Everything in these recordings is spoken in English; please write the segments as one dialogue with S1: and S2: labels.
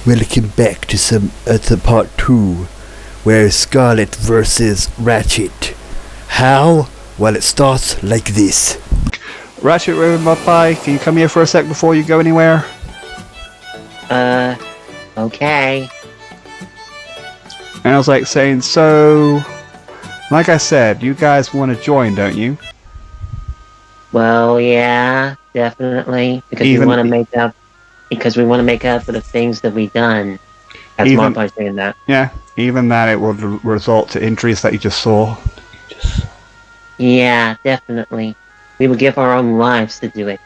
S1: Welcome back to some other part 2, where Scarlet versus Ratchet. How? Well, it starts like this.
S2: Ratchet, Raven, Pie, can you come here for a sec before you go anywhere?
S3: Okay.
S2: And I was like saying, so, like I said, you guys want to join, don't you?
S3: Well, yeah, definitely. Because we want to make up. Because we want to make up for the things that we've done. That's Marpie saying that.
S2: Yeah, even that it will result to injuries that you just saw.
S3: Yeah, definitely. We will give our own lives to do it.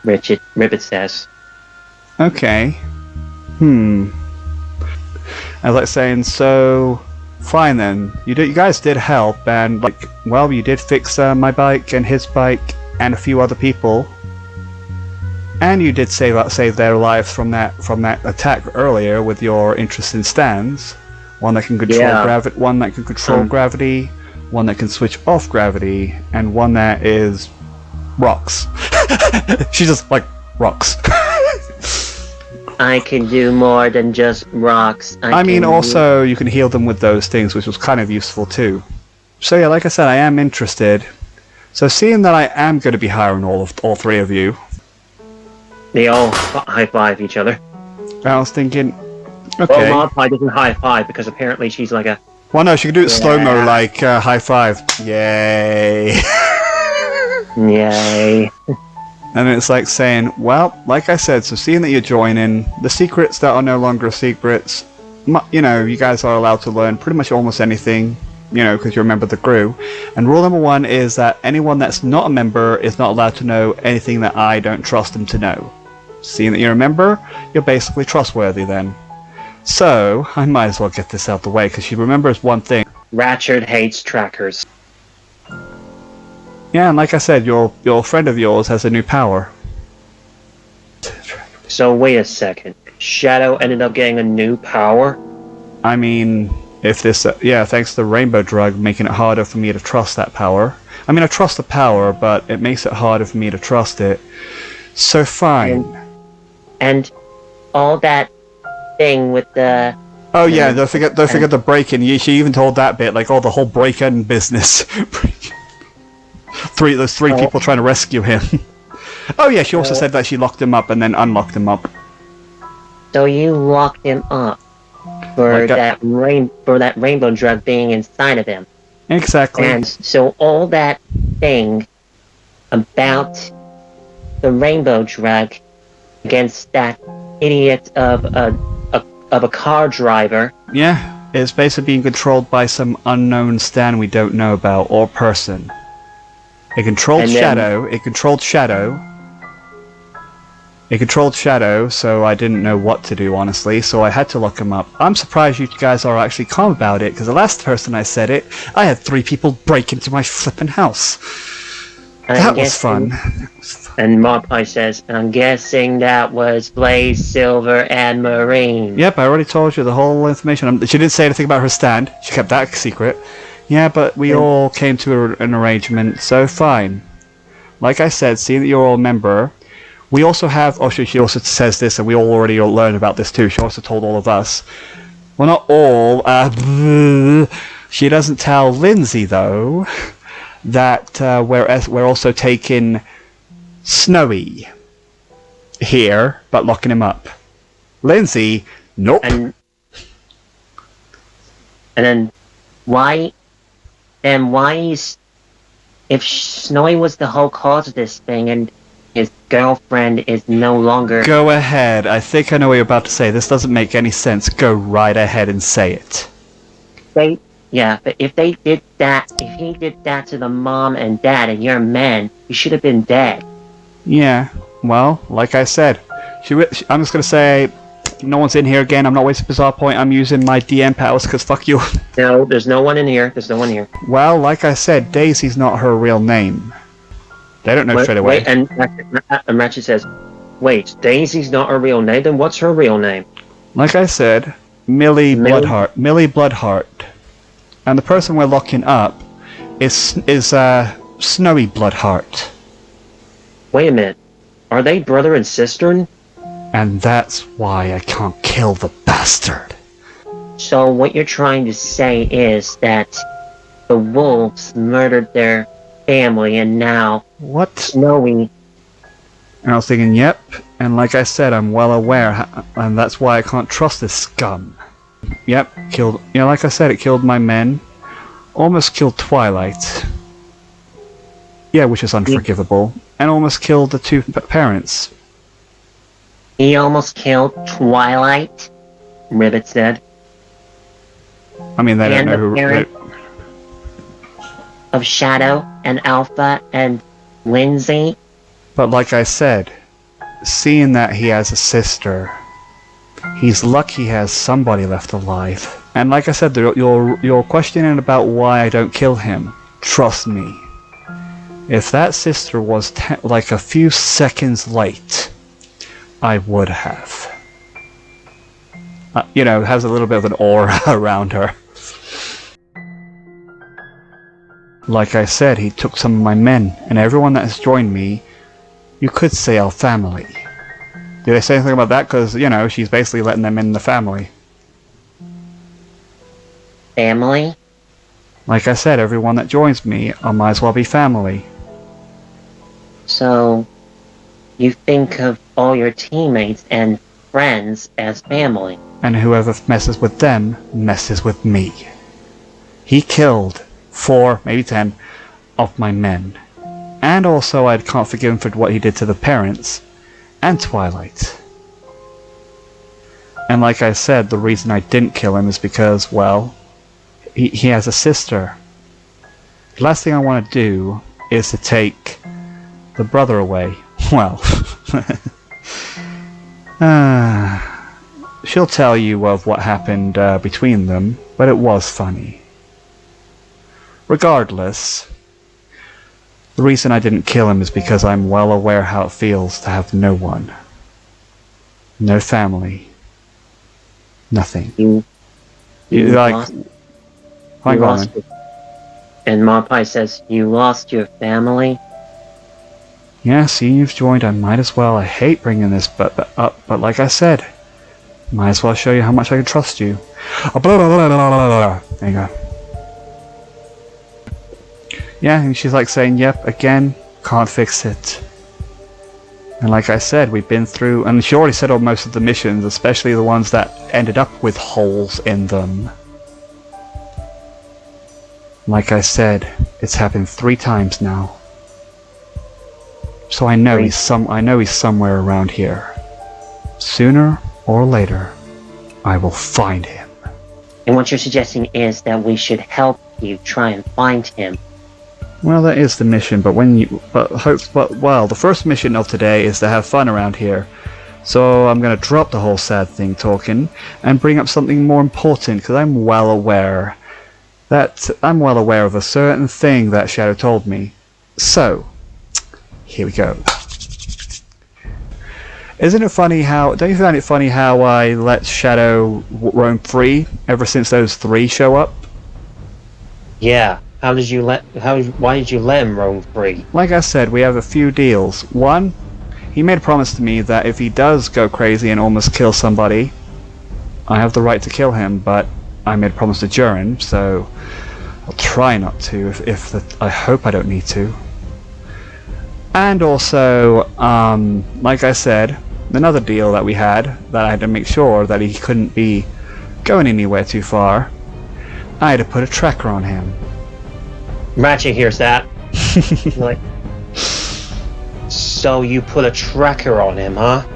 S3: Ribbit says.
S2: Okay. I was like saying, so fine then. You guys did help, and you did fix my bike and his bike and a few other people. And you did save their lives from that attack earlier with your interesting stands. One that can control gravity, one that can control gravity, one that can switch off gravity, and one that is rocks. She's just like rocks.
S3: I can do more than just rocks.
S2: I mean, also you can heal them with those things, which was kind of useful too. So yeah, like I said, I am interested. So seeing that I am going to be hiring all three of you.
S3: They all high-five each other.
S2: I was thinking, okay.
S3: Well, Marpie doesn't high-five because apparently she's like a...
S2: Well, no, she can do it slow-mo, like high-five. Yay!
S3: Yay.
S2: And it's like saying, well, like I said, so seeing that you're joining, the secrets that are no longer secrets, you know, you guys are allowed to learn pretty much almost anything, you know, because you're a member of the crew. And rule number 1 is that anyone that's not a member is not allowed to know anything that I don't trust them to know. Seeing that you're a member, you're basically trustworthy then. So, I might as well get this out the way, because she remembers one thing.
S3: Ratchet hates trackers.
S2: Yeah, and like I said, your friend of yours has a new power.
S3: So wait a second. Shadow ended up getting a new power?
S2: I mean, if this... thanks to the rainbow drug, making it harder for me to trust that power. I mean, I trust the power, but it makes it harder for me to trust it. So fine.
S3: And all that thing with the...
S2: Oh yeah, don't forget the break-in. She even told that bit, like, the whole break-in business. There's three people trying to rescue him. Oh yeah, she also said that she locked him up and then unlocked him up.
S3: So you locked him up for that rainbow drug being inside of him.
S2: Exactly.
S3: And so all that thing about the rainbow drug against that idiot of a car driver.
S2: Yeah, it's basically being controlled by some unknown stand we don't know about, or person. It controlled Shadow. It controlled Shadow. It controlled Shadow, so I didn't know what to do, honestly, so I had to lock him up. I'm surprised you guys are actually calm about it, because the last person I said it, I had 3 people break into my flippin' house. That was fun.
S3: And Marpie says, I'm guessing that was Blaze, Silver, and Marine.
S2: Yep, I already told you the whole information. She didn't say anything about her stand. She kept that secret. Yeah, but we all came to an arrangement, so fine. Like I said, seeing that you're all a member, we also have... Oh, she also says this, and we all already learned about this too. She also told all of us. Well, not all. She doesn't tell Lindsay, though, that we're also taking Snowy here, but locking him up. Lindsay, nope.
S3: And then why... And why is... If Snowy was the whole cause of this thing, and his girlfriend is no longer...
S2: Go ahead. I think I know what you're about to say. This doesn't make any sense. Go right ahead and say it.
S3: But if he did that to the mom and dad and your men, you should have been dead.
S2: Yeah, well, like I said, I'm just going to say, no one's in here again. I'm not wasting Bizarre Point. I'm using my DM powers, because fuck you.
S3: No, there's no one in here. There's no one here.
S2: Well, like I said, Daisy's not her real name. They don't know straight away.
S3: Wait, and Ratchet says, wait, Daisy's not her real name? Then what's her real name?
S2: Like I said, Millie Bloodheart. Millie Bloodheart. And the person we're locking up is Snowy Bloodheart.
S3: Wait a minute. Are they brother and sister?
S2: And that's why I can't kill the bastard.
S3: So what you're trying to say is that the wolves murdered their family and now
S2: What?
S3: Snowy...
S2: And I was thinking, yep, and like I said, I'm well aware, and that's why I can't trust this scum. Yep, killed, like I said, it killed my men, almost killed Twilight. Yeah, which is unforgivable, and almost killed the two parents.
S3: He almost killed Twilight, Ribbit said.
S2: I mean, they don't
S3: And
S2: know
S3: the
S2: who...
S3: parent of Shadow and Alpha and Lindsay.
S2: But like I said, seeing that he has a sister, he's lucky he has somebody left alive. And like I said, you're questioning about why I don't kill him. Trust me. If that sister was like a few seconds late, I would have. Has a little bit of an aura around her. Like I said, he took some of my men, and everyone that has joined me, you could say our family. Did they say anything about that? Because, she's basically letting them in the family.
S3: Family?
S2: Like I said, everyone that joins me, I might as well be family.
S3: So, you think of all your teammates and friends as family.
S2: And whoever messes with them, messes with me. He killed 4, maybe 10, of my men. And also I can't forgive him for what he did to the parents, and Twilight. And like I said, the reason I didn't kill him is because, well, he has a sister. The last thing I want to do is to take the brother away. Well, she'll tell you of what happened between them, but it was funny. Regardless, the reason I didn't kill him is because I'm well aware how it feels to have no one. No family. Nothing.
S3: You
S2: like... Hang on.
S3: And Marpie says, you lost your family?
S2: Yeah, see, you've joined, I might as well. I hate bringing this up, but like I said, might as well show you how much I can trust you. There you go. Yeah, and she's like saying, yep, again, can't fix it. And like I said, we've been through, and she already said on most of the missions, especially the ones that ended up with holes in them. Like I said, it's happened 3 times now. So I know he's somewhere around here. Sooner or later, I will find him.
S3: And what you're suggesting is that we should help you try and find him.
S2: Well, that is the mission, but the first mission of today is to have fun around here. So I'm going to drop the whole sad thing talking and bring up something more important, because I'm well aware of a certain thing that Shadow told me. So, here we go. Don't you find it funny how I let Shadow roam free ever since those 3 show up?
S3: Yeah. Why did you let him roam free?
S2: Like I said, we have a few deals. One, he made a promise to me that if he does go crazy and almost kill somebody, I have the right to kill him, but I made a promise to Jurin, so I'll try not to I hope I don't need to. And also, like I said, another deal that we had, that I had to make sure that he couldn't be going anywhere too far, I had to put a tracker on him.
S3: Ratchet hears that. Like, so you put a tracker on him, huh?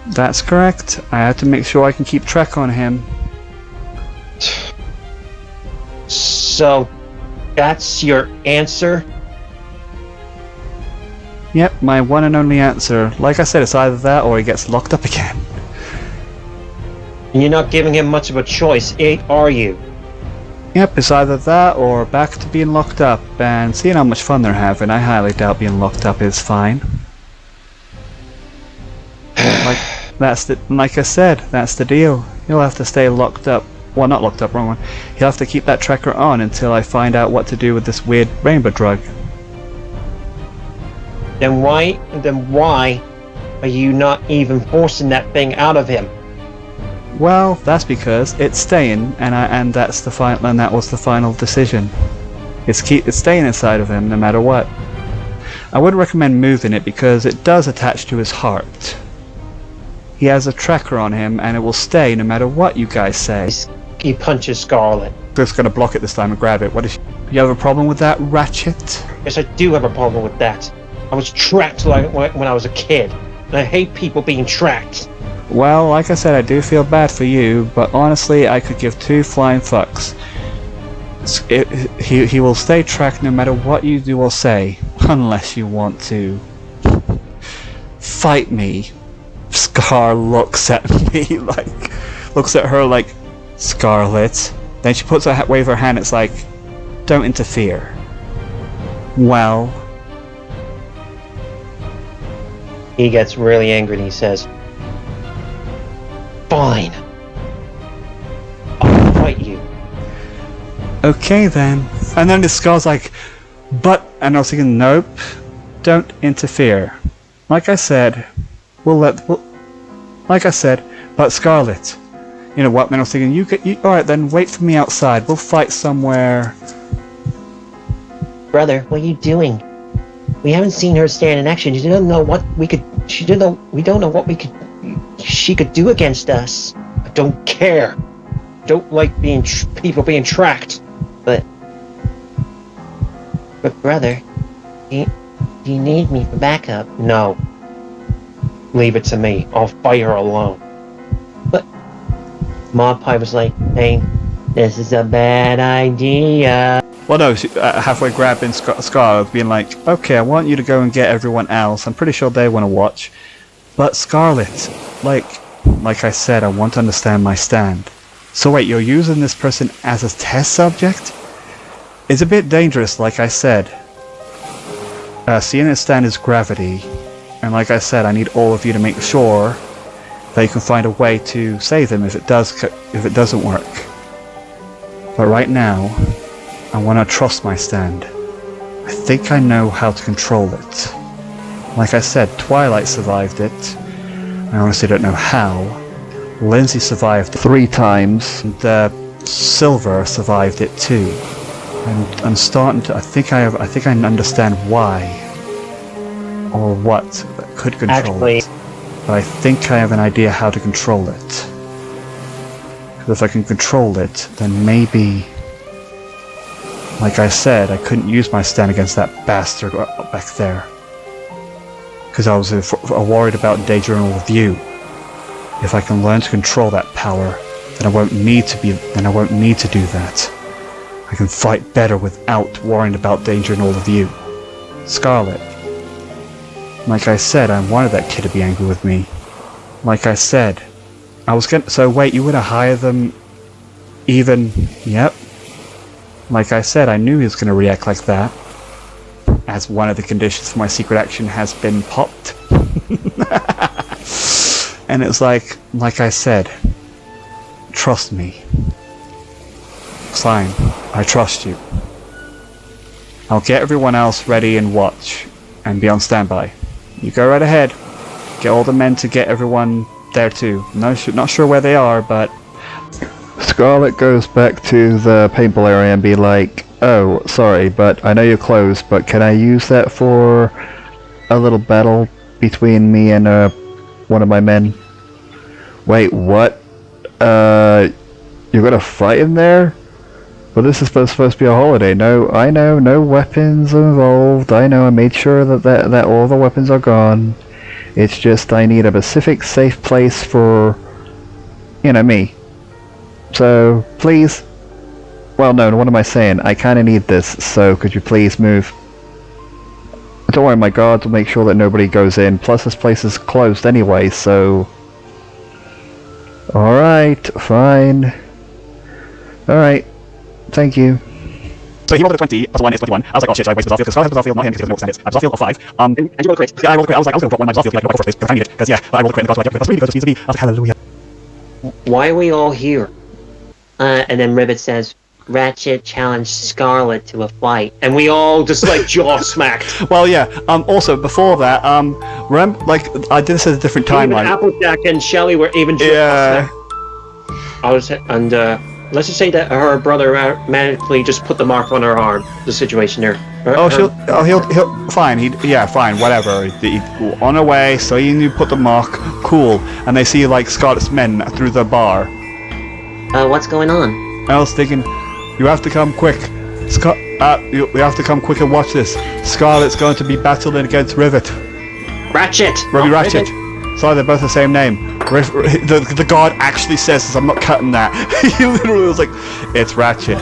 S2: That's correct. I had to make sure I can keep track on him.
S3: So, that's your answer?
S2: Yep, my one and only answer. Like I said, it's either that or he gets locked up again.
S3: You're not giving him much of a choice, are you?
S2: Yep, it's either that or back to being locked up, and seeing how much fun they're having, I highly doubt being locked up is fine. Like I said, that's the deal. He'll have to stay locked up. Well, not locked up, wrong one. He'll have to keep that tracker on until I find out what to do with this weird rainbow drug.
S3: Then why
S4: are you not even forcing that thing out of him?
S2: Well, that's because it's staying, and that's the final, and that was the final decision. It's staying inside of him no matter what. I would recommend moving it because it does attach to his heart. He has a tracker on him, and it will stay no matter what you guys say.
S4: He punches Scarlet.
S2: Just gonna block it this time and grab it. What is? You have a problem with that, Ratchet?
S4: Yes, I do have a problem with that. I was tracked when I was a kid, and I hate people being tracked.
S2: Well, like I said, I do feel bad for you, but honestly, I could give two flying fucks. He will stay tracked no matter what you do or say, unless you want to fight me. Scar looks at me looks at her like, Scarlet. Then she puts her wave her hand. It's like, don't interfere. Well,
S4: he gets really angry and he says, "Fine, I'll fight you."
S2: okay then. And then the Scar's like, but, and I was thinking, nope, don't interfere. Like I said, like I said, but Scarlet, you know what? Then I was thinking, alright then, wait for me outside. We'll fight somewhere.
S3: Brother, what are you doing? We haven't seen her stand in action. You don't know what we could. We don't know what she could do against us.
S4: I don't care. Don't like people being tracked.
S3: But brother, do you need me for backup?
S4: No. Leave it to me. I'll fight her alone.
S3: But Magpie was like, "Hey, this is a bad idea."
S2: Well, no, she, halfway grabbing Scar, being like, okay, I want you to go and get everyone else. I'm pretty sure they want to watch. But Scarlet, like I said, I want to understand my stand. So wait, you're using this person as a test subject? It's a bit dangerous, like I said. Seeing its stand is gravity. And like I said, I need all of you to make sure that you can find a way to save them if it doesn't work. But right now, I want to trust my stand. I think I know how to control it. Like I said, Twilight survived it. I honestly don't know how. Lindsay survived it 3 times, and Silver survived it too. And I'm starting to. I think I understand why or what that could control it. But I think I have an idea how to control it. Because if I can control it, then maybe. Like I said, I couldn't use my stand against that bastard back there. Because I was worried about endangering all of you. If I can learn to control that power, then I won't need to do that. I can fight better without worrying about endangering all of you. Scarlet. Like I said, I wanted that kid to be angry with me. Like I said, so wait, you would have hired them even, yep. Like I said, I knew he was going to react like that, as one of the conditions for my secret action has been popped. And it's like I said, trust me. Fine, I trust you. I'll get everyone else ready and watch, and be on standby. You go right ahead. Get all the men to get everyone there too. Not sure where they are, but...
S1: Scarlet goes back to the paintball area and be like, oh, sorry, but I know you're closed, but can I use that for a little battle between me and one of my men? Wait, what? You're gonna fight in there? Well, this is supposed to be a holiday. No, I know, no weapons involved. I know, I made sure that all the weapons are gone. It's just I need a specific safe place for, me. So, please. Well, no, what am I saying? I kind of need this, so could you please move? Don't worry, my guards will make sure that nobody goes in. Plus, this place is closed anyway, so... Alright, fine. Alright, thank you.
S2: So he rolled a 20, plus 1 is 21. I was like, oh shit, so I wasted Battlefield, because Scarlet has Battlefield, not him, because he doesn't know what stand is. I have Battlefield of 5. And you rolled a crit. Yeah, I rolled a crit. I was going to drop one of my Battlefield, like, before this, because I need it. Because, yeah, I rolled a crit, and got plus 3, because it needs to be. I was like, hallelujah.
S3: Why are we all here? And then Rivet says, Ratchet challenged Scarlet to a fight.
S4: And we all just like jaw smacked.
S2: Well, yeah. Also, before that, remember, like I did this at a different
S4: Even
S2: timeline.
S4: Applejack and Shelly were even jaw
S2: Yeah.
S4: smacked. Let's just say that her brother magically just put the mark on her arm. The situation there.
S2: He'll fine. Fine, whatever. On her way, so you put the mark, cool. And they see like Scarlet's men through the bar.
S3: What's going on?
S2: I was thinking, you have to come quick. You have to come quick and watch this. Scarlet's going to be battling against Rivet.
S4: Ratchet.
S2: Ruby Ratchet. Sorry, they're both the same name. The guard actually says this. I'm not cutting that. He literally was like, it's Ratchet.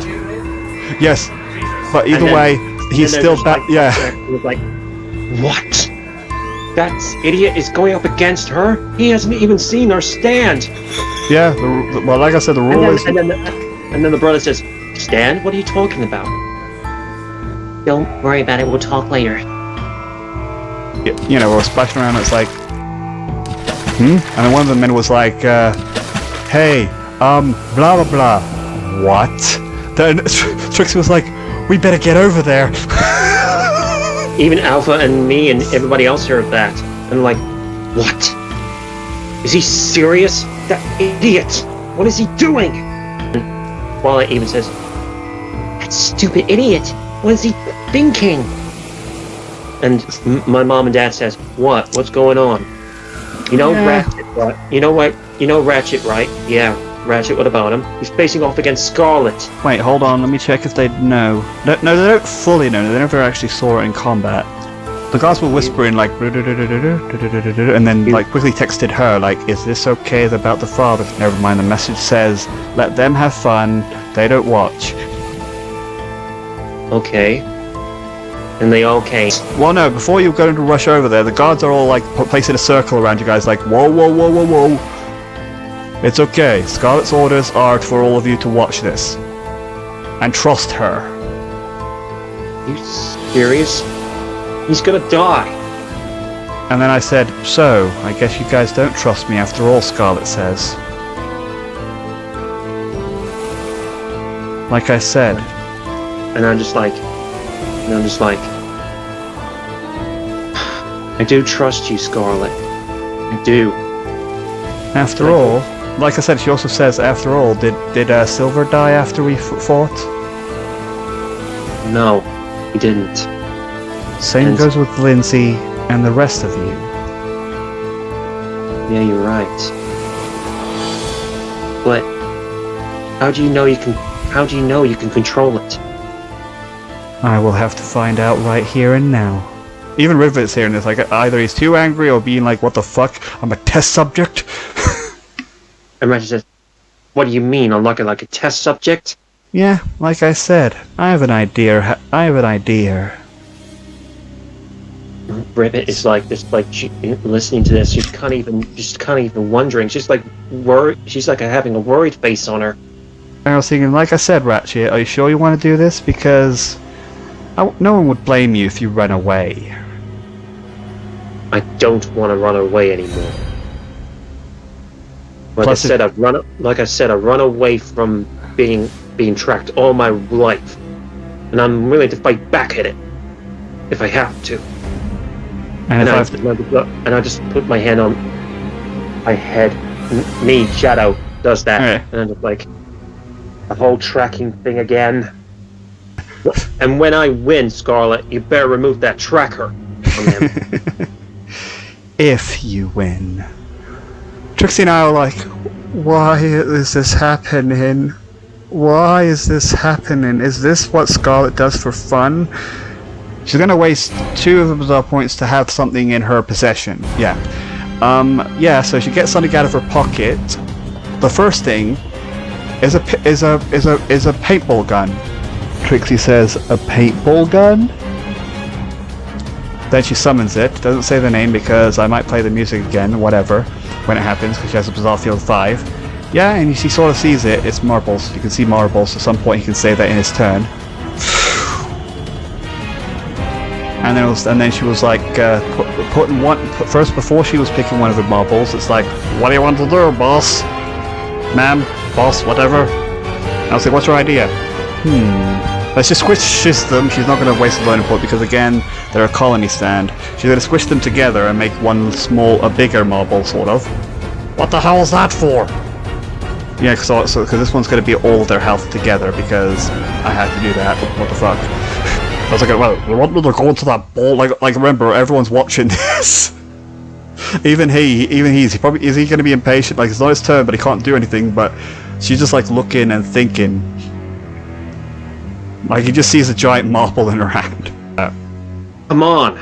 S2: Yes, but either way, he's still back. Yeah.
S4: He was like, what? That idiot is going up against her? He hasn't even seen her stand.
S2: Yeah. Well, like I said, the rule is.
S4: And then the brother says, stand? What are you talking about?
S3: Don't worry about it. We'll talk later.
S2: You know, we're splashing around. It's like, And then one of the men was like, hey, blah blah blah. What? Then Trixie was like, we better get over there.
S4: Even Alpha and me and everybody else heard that. And like, what? Is he serious? That idiot! What is he doing? And Walla even says,
S3: That stupid idiot.
S4: what is he thinking? And my mom and dad says, what? What's going on? You know Ratchet, right? You know what? You know Ratchet, right? Yeah, Ratchet, what about him? He's facing off against Scarlet.
S2: Wait, hold on. Let me check if they know. No, they don't fully know. They never actually saw it in combat. The guards were whispering like, and then like quickly texted her like, "Is this okay? It's about the father." Never mind. The message says, "Let them have fun. They don't watch."
S4: Okay. And they all came.
S2: Well, no. Before you go to rush over there, the guards are all like placing a circle around you guys, like, "Whoa, whoa, whoa, whoa, whoa." It's okay. Scarlet's orders are for all of you to watch this and trust her.
S4: You serious? He's gonna die.
S2: And then I said, "So, I guess you guys don't trust me after all," Scarlet says. Like I said.
S4: And I'm just like, I do trust you, Scarlet. I do.
S2: After all, like I said, she also says, after all, did Silver die after we fought?
S4: No, he didn't.
S2: Same
S4: And-
S2: goes with Lindsay and the rest of you.
S4: Yeah, you're right. But how do you know you can control it?
S2: I will have to find out right here and now. Even Rivet's here and it's like either he's too angry or being like, what the fuck? I'm a test subject?
S4: And Ratchet says, what do you mean? I'm looking like a test subject?
S2: Yeah, like I said, I have an idea.
S4: Rivet is like this, like listening to this, she's kind of even wondering. She's like worried. She's like having a worried face on her.
S2: I was thinking, like I said, Ratchet, are you sure you want to do this? Because no one would blame you if you ran away.
S4: I don't want to run away anymore. Like
S2: Plus
S4: I said, I've run away from being tracked all my life, and I'm willing to fight back at it if I have to.
S2: And
S4: And I just put my hand on my head. Me, Shadow, does that,
S2: Okay.
S4: and I'm just like the whole tracking thing again. And when I win, Scarlet, you better remove that tracker from him.
S2: if you win. Trixie and I are like, why is this happening? Why is this happening? Is this what Scarlet does for fun? She's gonna waste 2 of the bizarre points to have something in her possession. Yeah. So she gets something out of her pocket. The first thing is a paintball gun.
S1: Trixie says, a paintball gun?
S2: Then she summons it. Doesn't say the name because I might play the music again, whatever, when it happens, because she has a Bizarre Field 5. Yeah, and he sort of sees it. It's marbles. You can see marbles. At some point he can say that in his turn. And then she was like, first before she was picking one of the marbles, it's like, what do you want to do, boss? Ma'am, boss, whatever. And I was like, what's your idea? Let's just squish them. She's not going to waste a learning point because, again, they're a colony stand. She's going to squish them together and make one a bigger marble, sort of. What the hell is that for? Yeah, because this one's going to be all of their health together because I had to do that. What the fuck? I was like, well, you want me to go into that ball? Like remember, everyone's watching this. Even he's probably, is he going to be impatient? Like, it's not his turn, but he can't do anything, but she's just like looking and thinking. Like, he just sees a giant marble in her hand.
S4: Come on.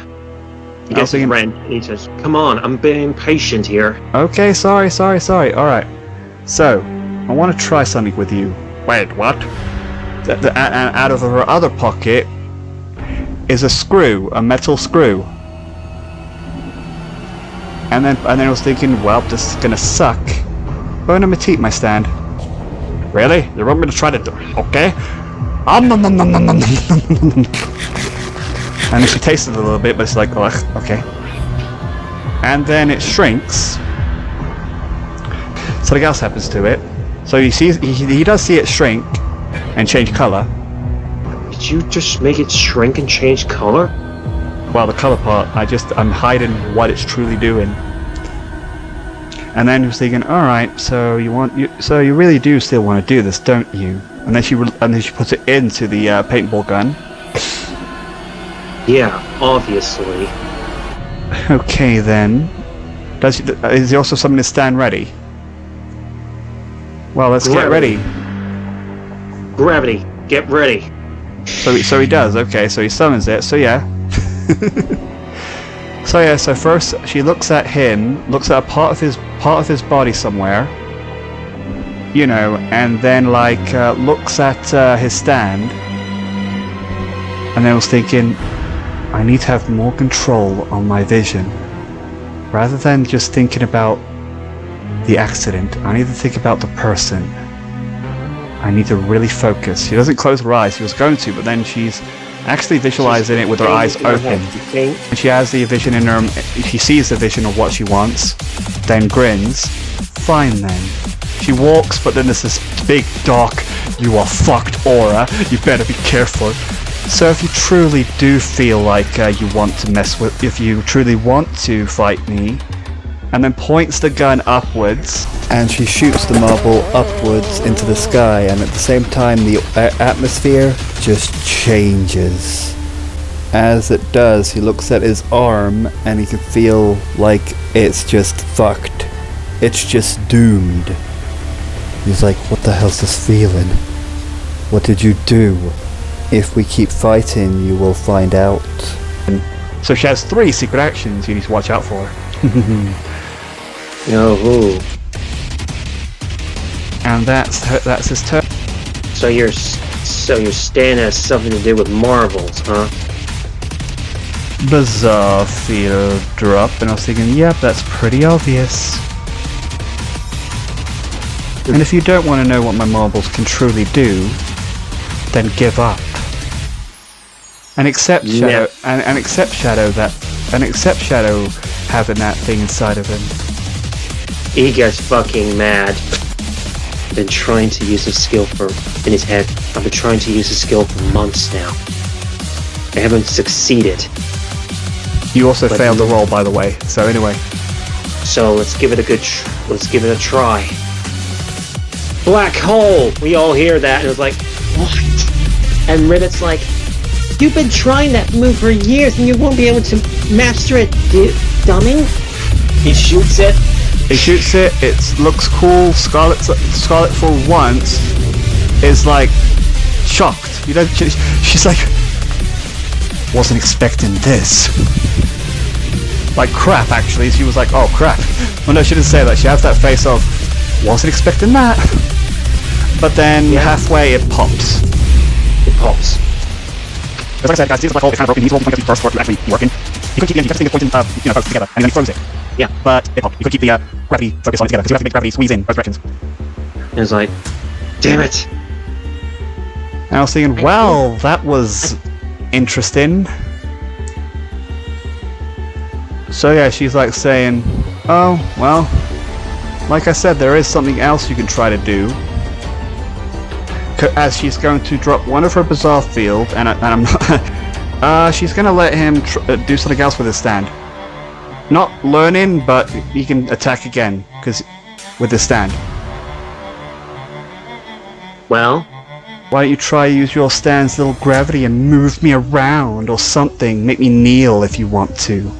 S4: He gets his rent, and he says, come on, I'm being patient here.
S2: Okay, sorry, alright. So, I want to try something with you. Wait, what? Out of her other pocket is a screw, a metal screw. And then I was thinking, well, this is gonna suck. Bone and Matite, my stand. Really? You want me to try to do it? Okay. And then she tasted it a little bit, but it's like, oh, okay. And then it shrinks. Something else happens to it. So he does see it shrink and change color.
S4: Did you just make it shrink and change color?
S2: Well, the color part, I'm hiding what it's truly doing. And then he was thinking, all right, so you really do still want to do this, don't you? And then she puts it into the paintball gun.
S4: Yeah, obviously.
S2: Okay then. Is he also summoning his stand ready? Well, let's get ready.
S4: Gravity, get ready.
S2: So he does. Okay, so he summons it. So yeah. So first she looks at him, looks at a part of his body somewhere, you know, and then like looks at his stand, and then was thinking, I need to have more control on my vision, rather than just thinking about the accident. I need to think about the person. I need to really focus. She doesn't close her eyes. She was going to, but then she's actually visualizing it with her eyes open. And she has the vision in her. She sees the vision of what she wants, then grins. Fine then. She walks, but then there's this big dark, you are fucked aura. You better be careful. So if you truly do feel like you want to if you truly want to fight me, and then points the gun upwards,
S1: and she shoots the marble upwards into the sky, and at the same time the atmosphere just changes. As it does, he looks at his arm and he can feel like it's just fucked. It's just doomed. He's like, what the hell's this feeling? What did you do? If we keep fighting, you will find out.
S2: So she has 3 secret actions you need to watch out for.
S4: Oh.
S2: And that's his turn.
S4: So your stand has something to do with marbles, huh?
S2: Bizarre field drop, and I was thinking, yep, that's pretty obvious. And if you don't want to know what my marbles can truly do, then give up. And accept Shadow, and accept Shadow having that thing inside of him.
S4: He gets fucking mad. I've been trying to use his skill in his head. I've been trying to use his skill for months now. I haven't succeeded.
S2: You also failed the roll, by the way. So anyway.
S4: So let's give it a try. Black hole. We all hear that, and it was like, what? And Ribbit's like, you've been trying that move for years, and you won't be able to master it, dummy. He shoots it.
S2: It looks cool. Scarlet for once is like shocked. You know, she's like, wasn't expecting this. Like crap, actually. She was like, oh crap. Well, no, she didn't say that. She has that face of, wasn't expecting that. But then halfway it pops. Like I said, guys, this is like all kind of broken. He's all the points first for it to actually working. You could keep the points both together, and then he throws it. Yeah, but it popped. You could keep the gravity focus on it together, because you have to make gravity squeeze in both directions.
S4: It was like, damn it.
S2: And I was thinking, well, that was interesting. So yeah, she's like saying, oh, well, like I said, there is something else you can try to do. as she's going to drop one of her bizarre field, and I'm not. She's gonna let him do something else with his stand. Not learning, but he can attack again because with his stand.
S4: Well,
S2: Why don't you try use your stand's little gravity and move me around or something? Make me kneel if you want to.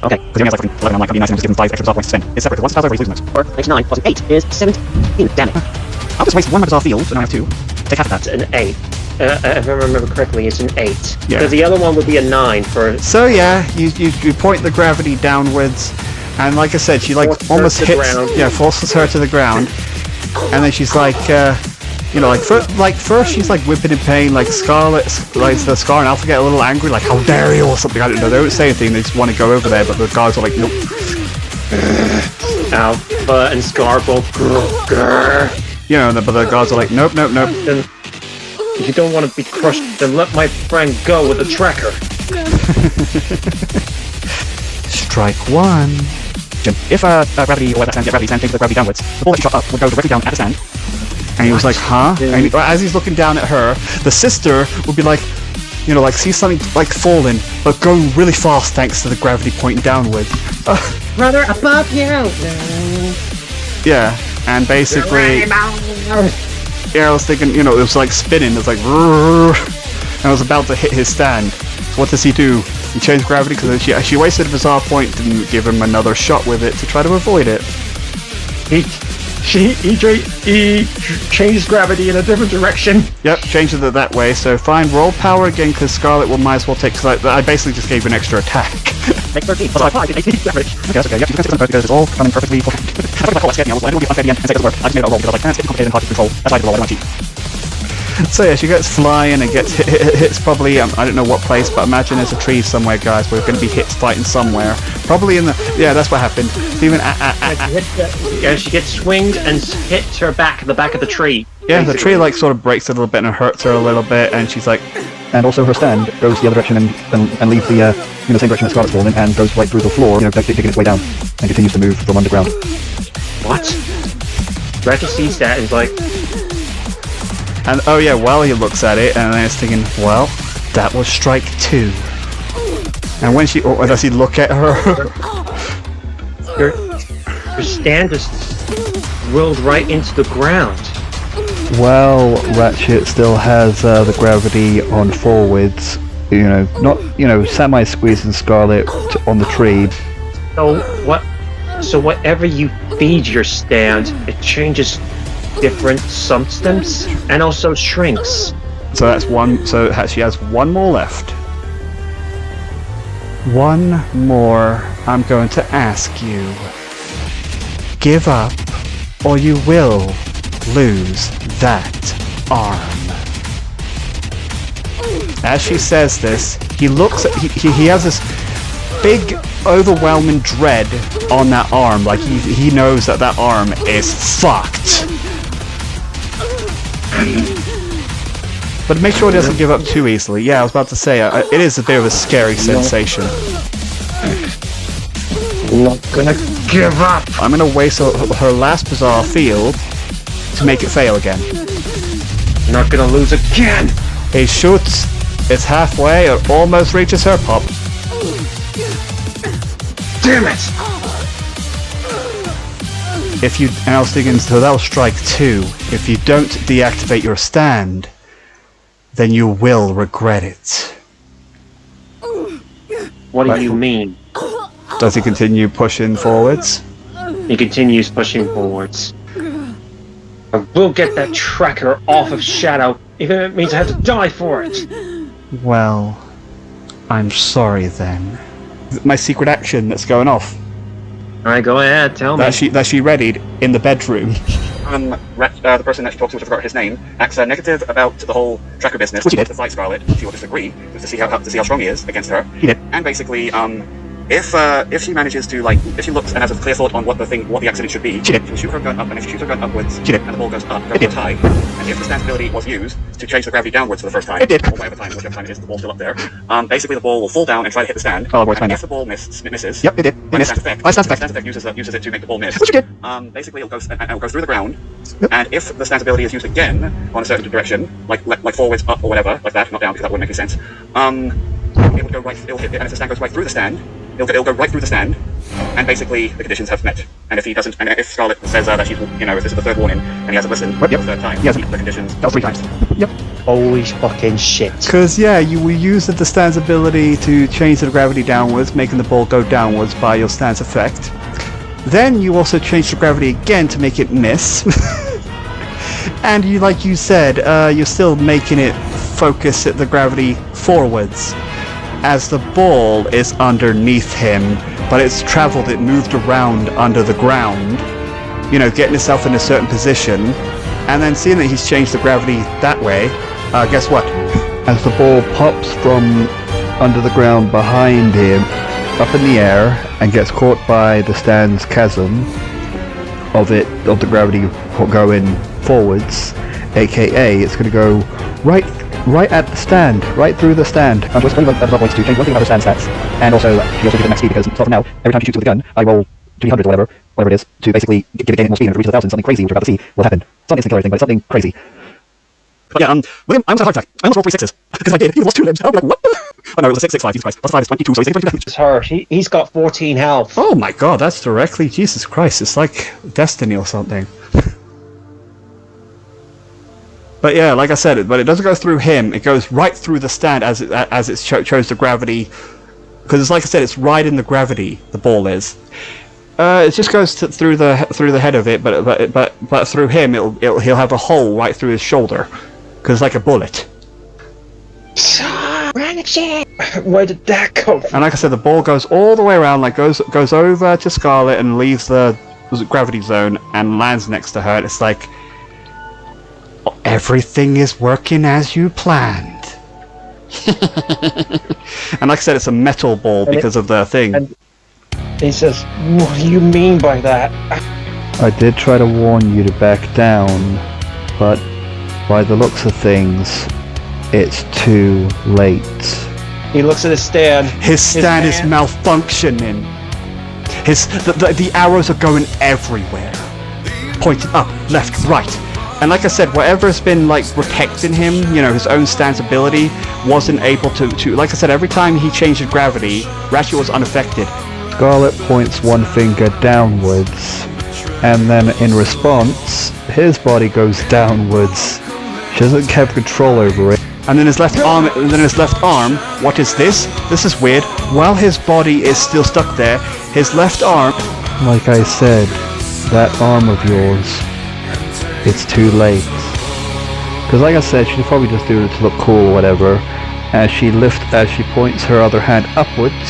S4: okay.
S2: Because he has like 11 on like, I'd be nice and just give him 5 extra bizarre points to spend. It's separate. Once it's over, he's losing it.
S4: 4 makes 9 plus 8 is 17. Damn it.
S2: I'll just waste one bizarre field, and I have 2. Take half of
S4: It's
S2: that.
S4: an 8. If I remember correctly, it's an 8.
S2: Yeah.
S4: Because the other one would be a 9 for...
S2: So yeah, you point the gravity downwards, and like I said, she like
S4: Forces her
S2: almost
S4: to the
S2: hits,
S4: ground.
S2: yeah, forces her to the ground, and then she's like, you know, like first she's like whipping in pain, like Scarlet, like the Scar and Alpha get a little angry, like how dare you or something. I don't know. They don't say anything. They just want to go over there, but the guards are like, nope.
S4: Alpha and Scar both...
S2: You know, but the guards are like, nope, nope, nope.
S4: Then, if you don't want to be crushed, then let my friend go with the tracker.
S2: Strike 1. If gravity or that stand, gravity stand takes the gravity downwards, the ball that you shot up would go directly down at the stand. And he was like, huh? And as he's looking down at her, the sister would be like, you know, like see something like falling, but going really fast thanks to the gravity pointing downwards.
S4: Brother, above you!
S2: Yeah, and basically, yeah, I was thinking, you know, it was like spinning, it was like, and I was about to hit his stand. So what does he do? He changed gravity because she wasted a bizarre point, didn't give him another shot with it to try to avoid it.
S4: He changed gravity in a different direction.
S2: Yep, changed it that way, so fine, roll power again because Scarlet will might as well take, because I basically just gave you an extra attack.
S4: Make 13, plus 5, 18 gravity.
S2: Okay, that's okay, yep, you can because it's all coming perfectly fine. I thought my scared me, I would be unfair at the end and say it doesn't work. I just made it a roll because I was like, it's getting complicated and hard to control. That's why I did roll, I don't want to cheat. So yeah, she gets flying and gets hits probably, I don't know what place, but imagine there's a tree somewhere, guys. We're going to be hits fighting somewhere. Probably in the, yeah, that's what happened. Even
S4: Yeah, she gets swinged and hits her back, the back of the tree.
S2: yeah, the
S4: basically.
S2: tree like sort of breaks a little bit and hurts her a little bit, and she's like,
S1: And also her stand goes the other direction and leaves the in the same direction that Scarlet's falling and goes right through the floor, you know, digging its way down and continues to move from underground.
S4: What? Ratchet sees that and is like,
S2: and oh yeah, well he looks at it and then he's thinking, well, that was strike 2. And when she, or does he look at her?
S4: your stand just rolled right into the ground.
S1: Well, Ratchet still has the gravity on forwards, you know, not, you know, semi-squeezing Scarlet on the tree.
S4: So whatever you feed your stand, it changes different substance and also shrinks.
S2: So that's one, so she has one more left. One more, I'm going to ask you. Give up, or you will lose that arm. As she says this, he looks at, he has this big, overwhelming dread on that arm, like he knows that that arm is fucked. But make sure he doesn't give up too easily. Yeah, I was about to say, it is a bit of a scary sensation.
S4: I'm not gonna give up.
S2: I'm gonna waste her last bizarre field to make it fail again.
S4: I'm not gonna lose again.
S2: He shoots, it's halfway, it almost reaches her pop.
S4: Damn it!
S2: If you, and I was thinking, so that was strike 2. If you don't deactivate your stand, then you will regret it.
S4: What do you mean?
S2: Does he continue pushing forwards?
S4: He continues pushing forwards. I will get that tracker off of Shadow, even if it means I have to die for it.
S2: Well, I'm sorry then. My secret action that's going off.
S4: Alright, go ahead, tell me.
S2: That she readied in the bedroom.
S5: The person that she talked to, which I forgot his name, acts negative about the whole tracker business.
S2: Which he did.
S5: To fight Scarlet, she will disagree to see how strong he is against her.
S2: He did.
S5: And basically, if she manages to if she looks and has a clear thought on what the accident should be,
S2: She did.
S5: she'll shoot her gun up, and if she shoots her gun upwards,
S2: She did.
S5: and the ball goes up,
S2: It did.
S5: goes high, and if the stance ability was used to change the gravity downwards for the first time,
S2: It did.
S5: or whichever time it is, the ball's still up there. Basically, the ball will fall down and try to hit the stand.
S2: Oh, boy, it's
S5: and
S2: fine
S5: if the ball misses,
S2: Yep, it did. It
S5: by the
S2: missed.
S5: stance effect,
S2: By stance
S5: the
S2: effect.
S5: stance effect uses it to make the ball miss.
S2: Which it did.
S5: Basically, it'll go through the ground, And if the stance ability is used again on a certain direction, like forwards, up, or whatever, like that, not down, because that wouldn't make any sense, it would go right, it'll hit it, and if the stand goes right through the stand, it'll go right through the stand, and basically the conditions have met. And if he doesn't, and if Scarlet says that she's, if this is the third warning, and he hasn't listened the third time,
S2: Yes.
S5: the conditions.
S2: That was 3 times. Yep.
S4: Holy fucking shit.
S2: Because, yeah, you will use the stand's ability to change the gravity downwards, making the ball go downwards by your stance effect. Then you also change the gravity again to make it miss. And you, like you said, you're still making it focus at the gravity forwards, as the ball is underneath him, but it's travelled, it moved around under the ground, getting itself in a certain position, and then seeing that he's changed the gravity that way, guess what?
S1: As the ball pops from under the ground behind him, up in the air, and gets caught by the stand's chasm of the gravity going forwards, aka it's going to go right at the stand, right through the stand. I'm just going to points to change one thing about her stand stats, and also she also gives an MSD because from now, every time she shoots with a gun, I roll 300 or whatever it is, to basically give it more speed, and if it reaches 1,000, something crazy, which we're about to see, will happen. It's not an instant killer or anything, but it's something crazy.
S5: But yeah, William, I almost had a heart attack. I almost rolled 3 6s. Because I did, he lost 2 limbs. I'll be like, what? Oh no, it was a 6, 6, 5, Jesus Christ. Plus 5 is 22, so he's taking 22 damage.
S4: It's hurt. He's got 14 health.
S2: Oh my god, that's directly, Jesus Christ, it's like Destiny or something. But yeah, like I said, it doesn't go through him, it goes right through the stand as it chose the gravity, because it's like I said, it's right in the gravity, the ball is. It just goes through the head of it, but through him, he'll have a hole right through his shoulder, because it's like a bullet.
S4: Where did that come from?
S2: And like I said, the ball goes all the way around, like goes over to Scarlet and leaves the gravity zone and lands next to her. And it's like everything is working as you planned. And like I said, it's a metal ball because of the thing.
S4: And he says, "What do you mean by that?"
S1: I did try to warn you to back down, but by the looks of things, it's too late.
S4: He looks at his stand.
S2: His stand is malfunctioning. The arrows are going everywhere, pointing up, left, right. And like I said, whatever's been like protecting him, his own stance ability, wasn't able to. Like I said, every time he changed gravity, Ratchet was unaffected.
S1: Scarlet points one finger downwards, and then in response, his body goes downwards. She doesn't have control over it.
S2: And then his left arm, what is this? This is weird. While his body is still stuck there, his left arm...
S1: Like I said, that arm of yours, it's too late. Because like I said, she'd probably just do it to look cool or whatever. As she points her other hand upwards,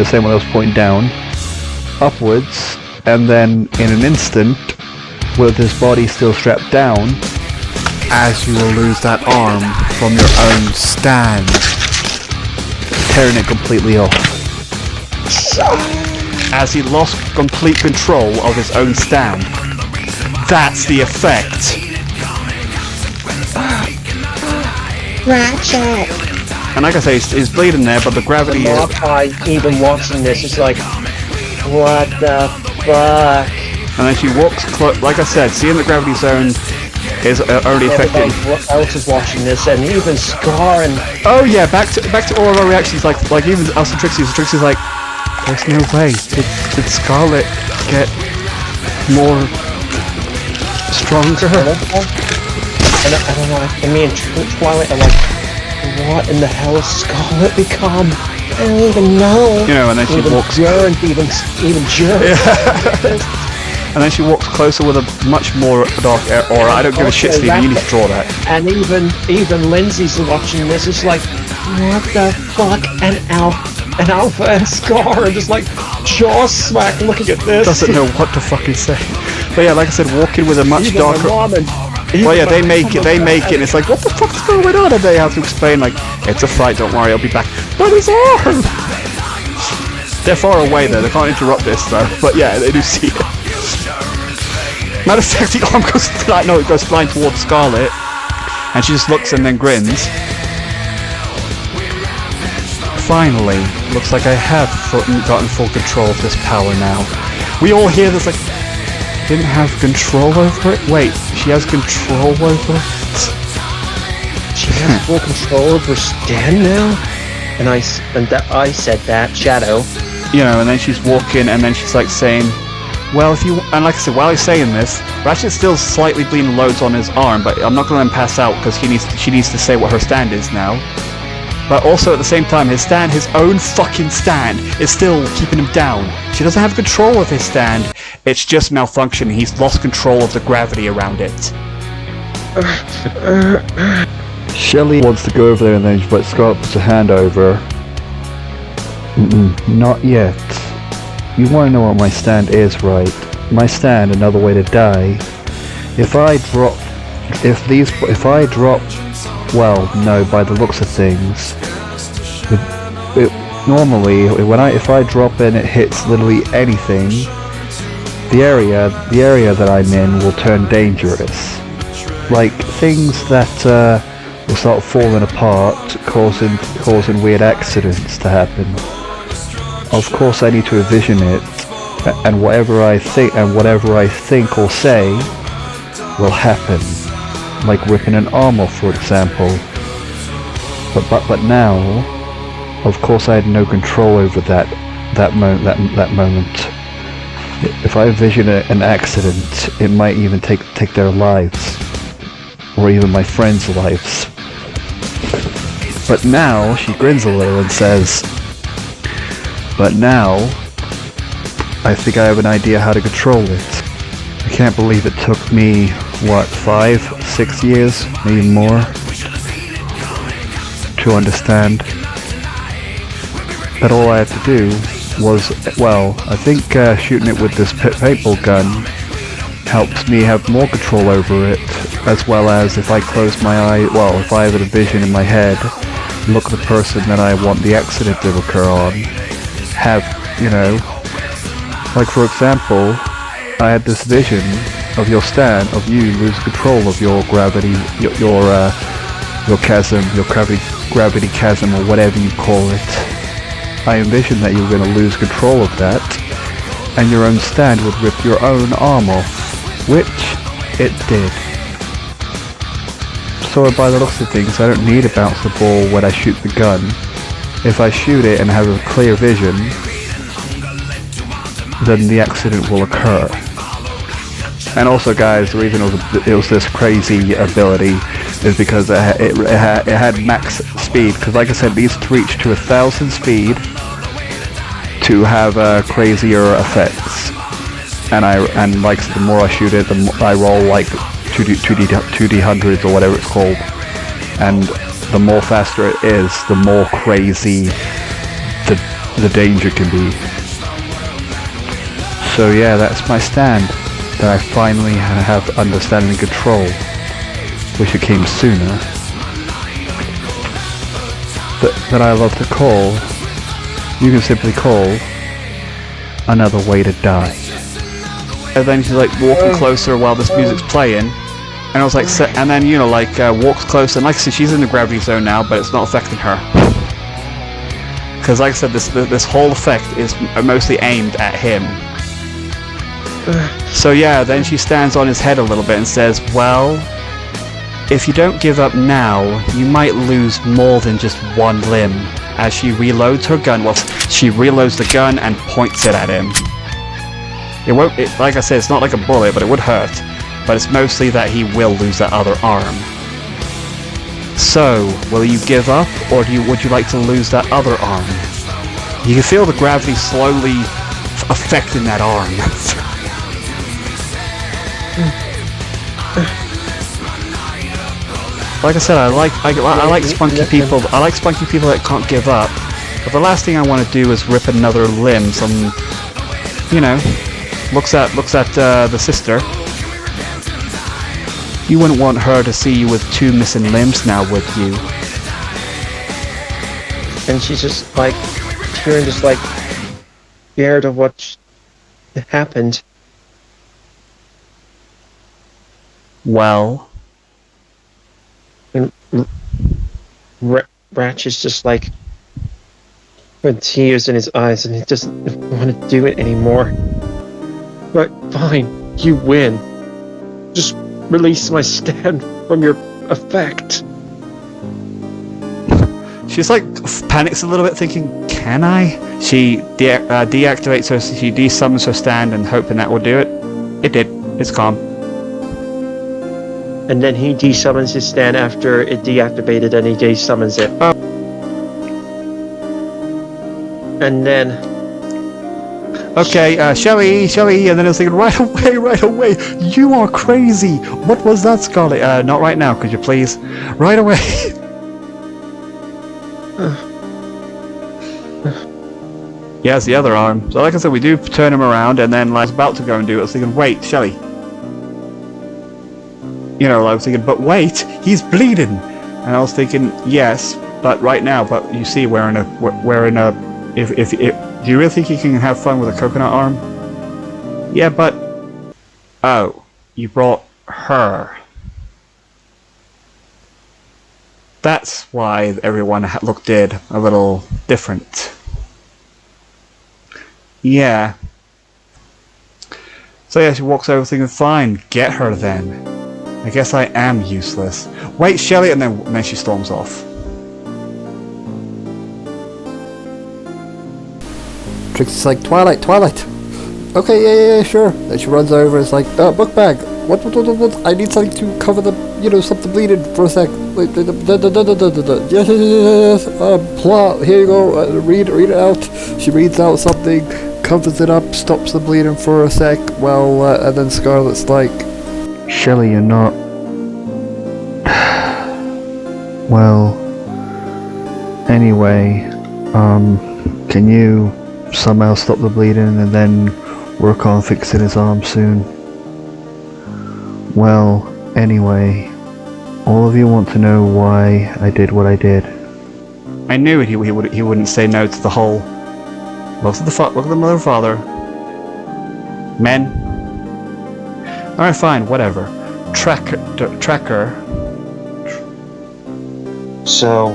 S1: same one I was pointing down, upwards, and then in an instant, with his body still strapped down,
S2: as you will lose that arm from your own stand,
S1: tearing it completely off.
S2: As he lost complete control of his own stand. That's the effect.
S3: Ratchet!
S2: And like I say, he's bleeding there, but the gravity is...
S4: Even watching this, it's like, what the fuck?
S2: And then she walks, like I said, seeing the gravity zone is already affected.
S4: What else is watching this? And even Scar and...
S2: Oh yeah, back to all of our reactions, like even us and Trixie's like, there's no way. Did Scarlet get more stronger?
S4: And I don't know, and me and Twilight are like, what in the hell has Scarlet become? I don't even know.
S2: And then she walks...
S4: Even Jern.
S2: And then she walks closer with a much more dark aura. I don't give a shit, Steve. You need to draw that.
S4: And even Lindsay's watching this. It's like, what the fuck? And Alpha and Scar are just like jaw smack looking at this.
S2: Doesn't know what to fucking say. But yeah, like I said, walking with a much
S4: Even
S2: darker. Well, yeah, they make it, and it's like, what the fuck's going on? And they have to explain, like, it's a fight. Don't worry, I'll be back. But his arm. They're far away though. They can't interrupt this though. But yeah, they do see it. Matter of fact, the arm goes flying. No, it goes flying towards Scarlet, and she just looks and then grins. Finally, looks like I have gotten full control of this power now. We all hear this like, didn't have control over it? Wait, she has control over it?
S4: She has full control over Stan now? And I said that, Shadow.
S2: You know, and then she's walking, and then she's like saying, well, if you... And like I said, while he's saying this, Ratchet's still slightly bleeding loads on his arm, but I'm not going to let him pass out, because she needs to say what her stand is now. But also, at the same time, his own fucking stand, is still keeping him down. She doesn't have control of his stand. It's just malfunctioning. He's lost control of the gravity around it.
S1: Shelly wants to go over there and then but Scott puts a hand over. Not yet. You want to know what my stand is, right? My stand, another way to die. If I drop, well, no, by the looks of things, normally if I drop and it hits literally anything, the area that I'm in will turn dangerous. Like things that will start falling apart, causing weird accidents to happen. Of course, I need to envision it, and whatever I think or say will happen, like ripping an arm off, for example. But now, of course, I had no control over that moment. If I envision an accident, it might even take their lives, or even my friends' lives. But now, she grins a little and says, but now, I think I have an idea how to control it. I can't believe it took me, 5, 6 years, maybe more, to understand that all I had to do was, I think shooting it with this paintball gun helps me have more control over it, as well as if I close my eye, if I have a vision in my head, look at the person that I want the accident to occur on, like for example, I had this vision of your stand, of you lose control of your gravity, your chasm, your gravity chasm, or whatever you call it. I envisioned that you were going to lose control of that, and your own stand would rip your own arm off, which it did. So by the looks of things, I don't need to bounce the ball when I shoot the gun. If I shoot it and have a clear vision, then the accident will occur. And also, guys, the reason it was this crazy ability is because it had max speed. Because, like I said, it needs to reach to 1,000 speed to have crazier effects. And like the more I shoot it, the more I roll like 2D hundreds or whatever it's called, and the more faster it is, the more crazy the danger can be. So yeah, that's my stand. That I finally have understanding and control. Wish it came sooner. That I love to call. You can simply call another way to die.
S2: And then she's like walking closer while this music's playing, and I was like, and then walks closer, and like I said, she's in the gravity zone now, but it's not affecting her. Because like I said, this whole effect is mostly aimed at him. So yeah, then she stands on his head a little bit and says, well, if you don't give up now, you might lose more than just one limb. As she reloads her gun, she reloads the gun and points it at him. Like I said, it's not like a bullet, but it would hurt. But it's mostly that he will lose that other arm. So, will you give up, or would you like to lose that other arm? You can feel the gravity slowly affecting that arm. Like I said, I like spunky people. I like spunky people that can't give up. But the last thing I want to do is rip another limb. Looks at the sister. You wouldn't want her to see you with 2 missing limbs now, would you?
S4: And she's just like, Kieran just like, scared of what happened.
S2: Well,
S4: And Ratchet's just like, with tears in his eyes, and he doesn't want to do it anymore. But fine. You win. Just release my stand from your effect.
S2: She's like panics a little bit, thinking, "Can I?" She deactivates her. She desummons her stand, and hoping that will do it. It did. It's calm.
S4: And then he desummons his stand after it deactivated, and he desummons it.
S2: Oh.
S4: And then.
S2: Okay, Shelly, and then I was thinking, right away, you are crazy. What was that, Scarlet? Not right now, could you please? Right away. Yeah, it's the other arm. So like I said, we do turn him around, and then like, I was about to go and do it. I was thinking, wait, Shelly. You know, I was thinking, but wait, he's bleeding. And I was thinking, yes, but right now, but you see, we're in a, if do you really think you can have fun with a coconut arm? Yeah, but, oh, you brought her. That's why everyone looked a little different. Yeah. So yeah, she walks over thinking, fine, get her then. I guess I am useless. Wait, Shelly, and then she storms off.
S6: Trixie's like, Twilight. Okay, yeah, sure. Then she runs over and is like, book bag. What? I need something to cover the, something bleeding for a sec. Yes. Plot. Here you go. Read it out. She reads out something, covers it up, stops the bleeding for a sec. Well, and then Scarlet's like,
S1: Shelly, you're not... Well... Anyway, can you somehow stop the bleeding and then work on fixing his arm soon? Well, anyway, all of you want to know why I did what I did.
S2: I knew he wouldn't say no to the whole... Look at the mother and father. Men. Alright, fine, whatever. Tracker.
S4: So,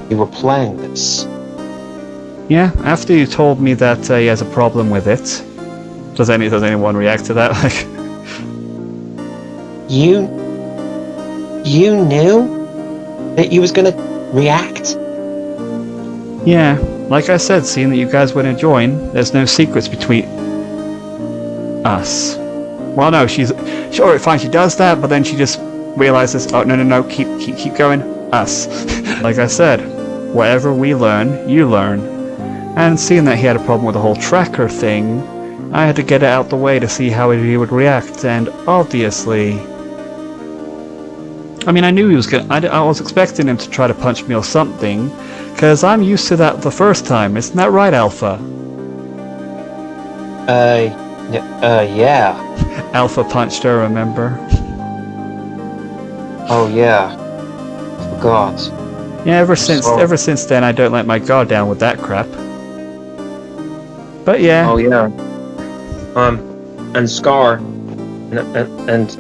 S4: you were playing this?
S2: Yeah, after you told me that he has a problem with it. Does anyone react to that? Like,
S3: You knew that you was gonna react?
S2: yeah, like I said, seeing that you guys were gonna join, there's no secrets between us. Well, no, sure, fine, she does that, but then she just realizes, oh, no, keep going, us. Like I said, whatever we learn, you learn. And seeing that he had a problem with the whole tracker thing, I had to get it out the way to see how he would react, and obviously... I mean, I knew he was gonna... I was expecting him to try to punch me or something, because I'm used to that the first time, isn't that right, Alpha?
S4: Yeah.
S2: Alpha punched her, remember?
S4: Oh, yeah. Forgot.
S2: Yeah, ever since then, I don't let my guard down with that crap. But yeah.
S4: Oh, yeah. And Scar, and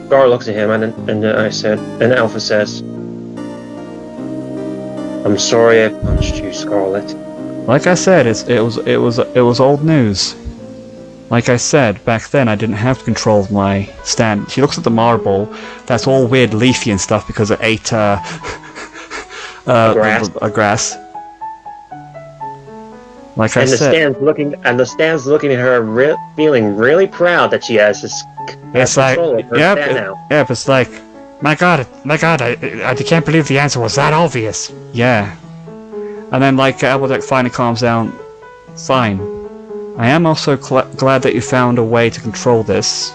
S4: Scar looks at him, and I said, and Alpha says, "I'm sorry I punched you, Scarlet."
S2: Like I said, it was old news. Like I said, back then I didn't have control of my stand. She looks at the marble. That's all weird, leafy and stuff because it ate a grass. Like I said,
S4: the stand's looking at her, feeling really proud that she has this.
S2: It's like,
S4: control of her stand now.
S2: Yep, it's like, my god, I can't believe the answer was that obvious. Yeah. And then, like, Applejack finally calms down. Fine. I am also glad that you found a way to control this.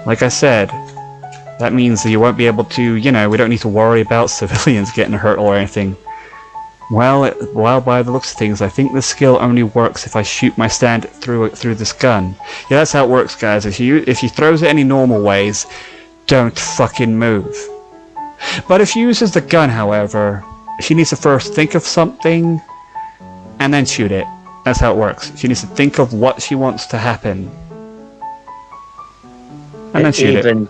S2: Like I said, that means that you won't be able to, we don't need to worry about civilians getting hurt or anything. Well, by the looks of things, I think this skill only works if I shoot my stand through this gun. Yeah, that's how it works, guys. If she throws it any normal ways, don't fucking move. But if she uses the gun, however, she needs to first think of something, and then shoot it. That's how it works. She needs to think of what she wants to happen, and then shoot it.
S4: And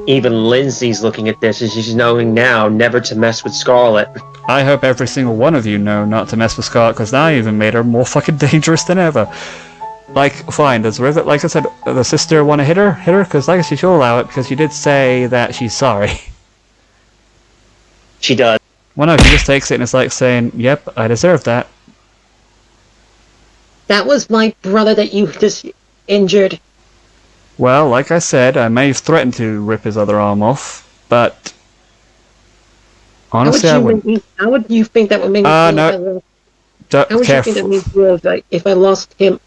S4: even Lindsay's looking at this, and she's knowing now never to mess with Scarlet.
S2: I hope every single one of you know not to mess with Scarlet, because now I even made her more fucking dangerous than ever. Like, fine, does Rivet, like I said, the sister want to hit her? Hit her? Because like I said, she'll allow it, because she did say that she's sorry.
S4: She does.
S2: Well, no, she just takes it and it's like saying, yep, I deserve that.
S3: That was my brother that you just injured.
S2: Well, like I said, I may have threatened to rip his other arm off, but honestly, I wouldn't.
S3: How would you think that would make me feel?
S2: No.
S3: How would you think that made me feel if I lost him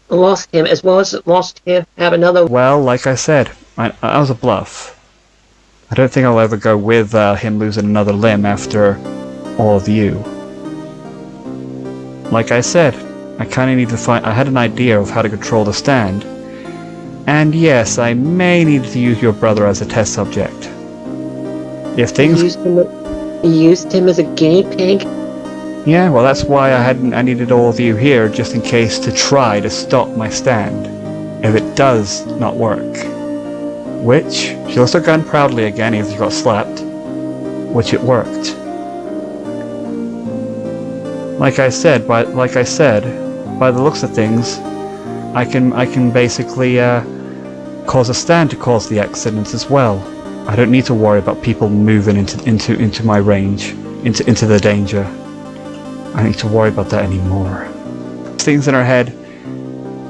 S3: as well as lost him, have another?
S2: Well, like I said, I was a bluff. I don't think I'll ever go with him losing another limb after all of you. Like I said, I kind of need to find. I had an idea of how to control the stand, and yes, I may need to use your brother as a test subject. If things
S3: You used him as a guinea pig.
S2: Yeah, well, that's why I needed all of you here, just in case, to try to stop my stand, if it does not work. Which, she lifts her gun proudly again, even if she got slapped, which it worked. Like I said, by the looks of things, I can basically cause a stand to cause the accidents as well. I don't need to worry about people moving into my range, into the danger. I don't need to worry about that anymore. Things in her head.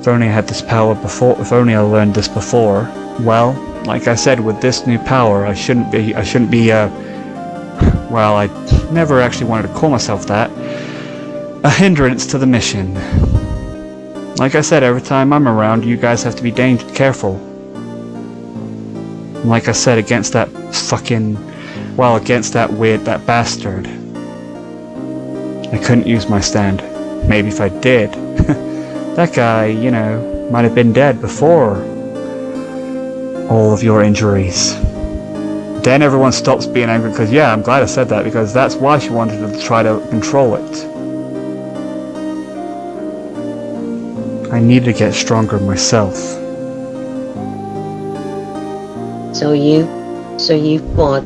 S2: If only I had this power before. If only I learned this before. Well, like I said, with this new power, I shouldn't be. Well, I never actually wanted to call myself that. A hindrance to the mission. Like I said, every time I'm around, you guys have to be careful. Like I said, against that bastard. I couldn't use my stand. Maybe if I did, that guy, might have been dead before all of your injuries. Then everyone stops being angry because, yeah, I'm glad I said that, because that's why she wanted to try to control it. I need to get stronger myself.
S3: So you thought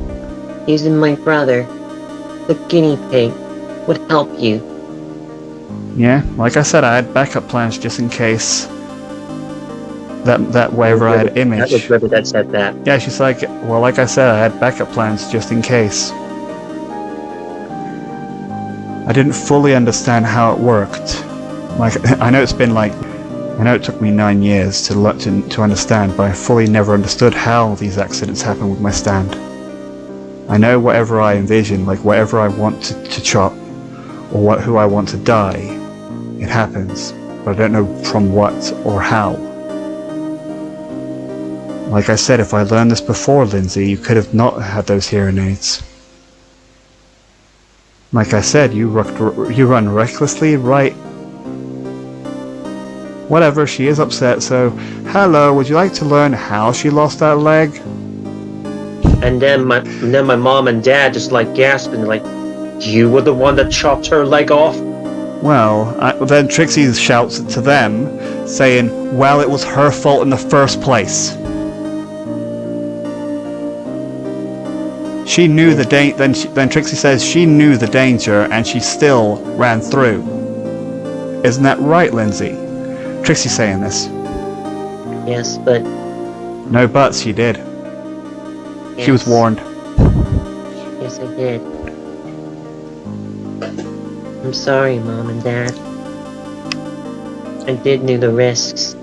S3: using my brother, the guinea pig, would help you?
S2: Yeah, like I said, I had backup plans just in case. That wherever I had image.
S4: That was Rivet that said that.
S2: Yeah, she's like, well, like I said, I had backup plans just in case. I didn't fully understand how it worked. I know it took me 9 years to understand, but I fully never understood how these accidents happen with my stand. I know whatever I envision, like whatever I want to chop, or who I want to die, it happens, but I don't know from what or how. Like I said, if I learned this before, Lindsay, you could have not had those hearing aids. Like I said, you run recklessly, right? Whatever, she is upset, so hello, would you like to learn how she lost that leg?
S4: And then my mom and dad just like gasping, like, you were the one that chopped her leg off?
S2: Well, then Trixie shouts to them, saying, well, it was her fault in the first place. She knew the then Trixie says she knew the danger and she still ran through. Isn't that right, Lindsay? Trixie saying this.
S3: Yes, but...
S2: No buts, she did.
S3: Yes.
S2: She was warned.
S3: Yes, I did. I'm sorry, Mom and Dad. I did know the risks.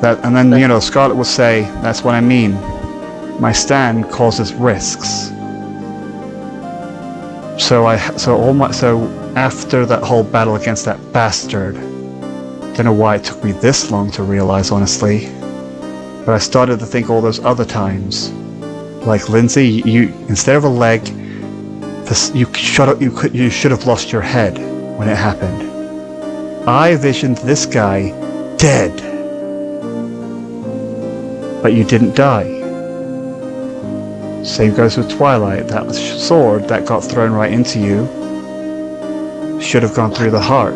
S2: And then, Scarlet will say, that's what I mean. My stand causes risks. So after that whole battle against that bastard, don't know why it took me this long to realize, honestly, but I started to think all those other times, like Lindsay, you instead of a leg, you should have lost your head when it happened. I visioned this guy dead, but you didn't die. Same goes with Twilight. That sword that got thrown right into you should have gone through the heart.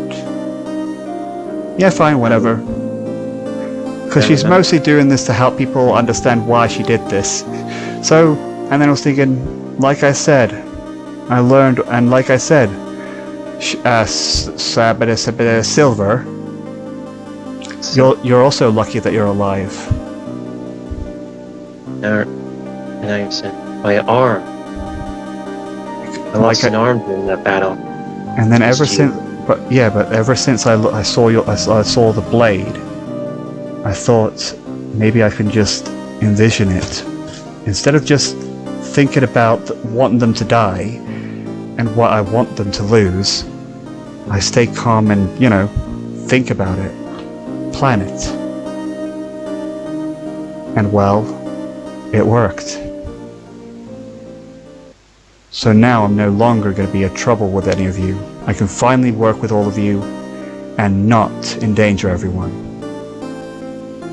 S2: Yeah, fine, whatever. Because she's mostly doing this to help people understand why she did this. So, and then I was thinking, like I said, I learned, and like I said, Silver, You're also lucky that you're alive.
S4: Now you said my arm. I lost an arm during that battle.
S2: And then ever since I saw the blade, I thought maybe I can just envision it. Instead of just thinking about wanting them to die and what I want them to lose, I stay calm and, think about it. Plan it. And well, it worked. So now I'm no longer going to be a trouble with any of you. I can finally work with all of you and not endanger everyone.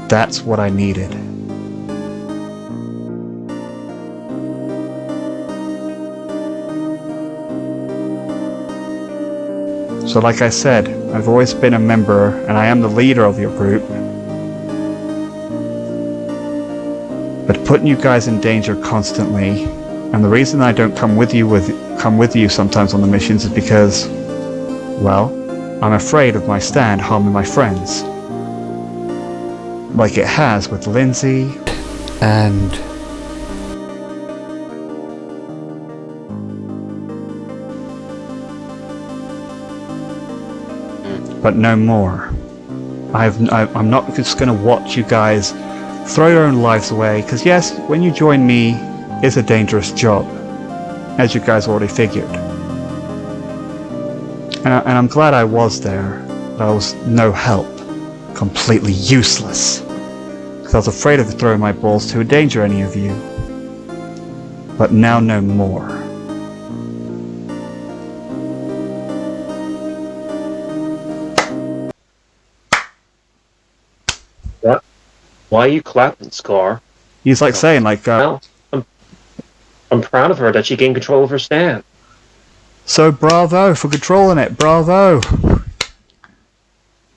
S2: That's what I needed. So like I said, I've always been a member and I am the leader of your group. But putting you guys in danger constantly, and the reason I don't come with you sometimes on the missions is because, well, I'm afraid of my stand harming my friends. Like it has with Lindsay.
S6: And
S2: but no more. I'm not just going to watch you guys throw your own lives away, because yes, when you join me, it's a dangerous job, as you guys already figured. And I'm glad I was there, but I was no help. Completely useless. Because I was afraid of throwing my balls to endanger any of you. But now no more.
S4: Why are you clapping, Scar?
S2: He's like saying,
S4: Well, I'm proud of her that she gained control of her stand.
S2: so bravo for controlling it, bravo!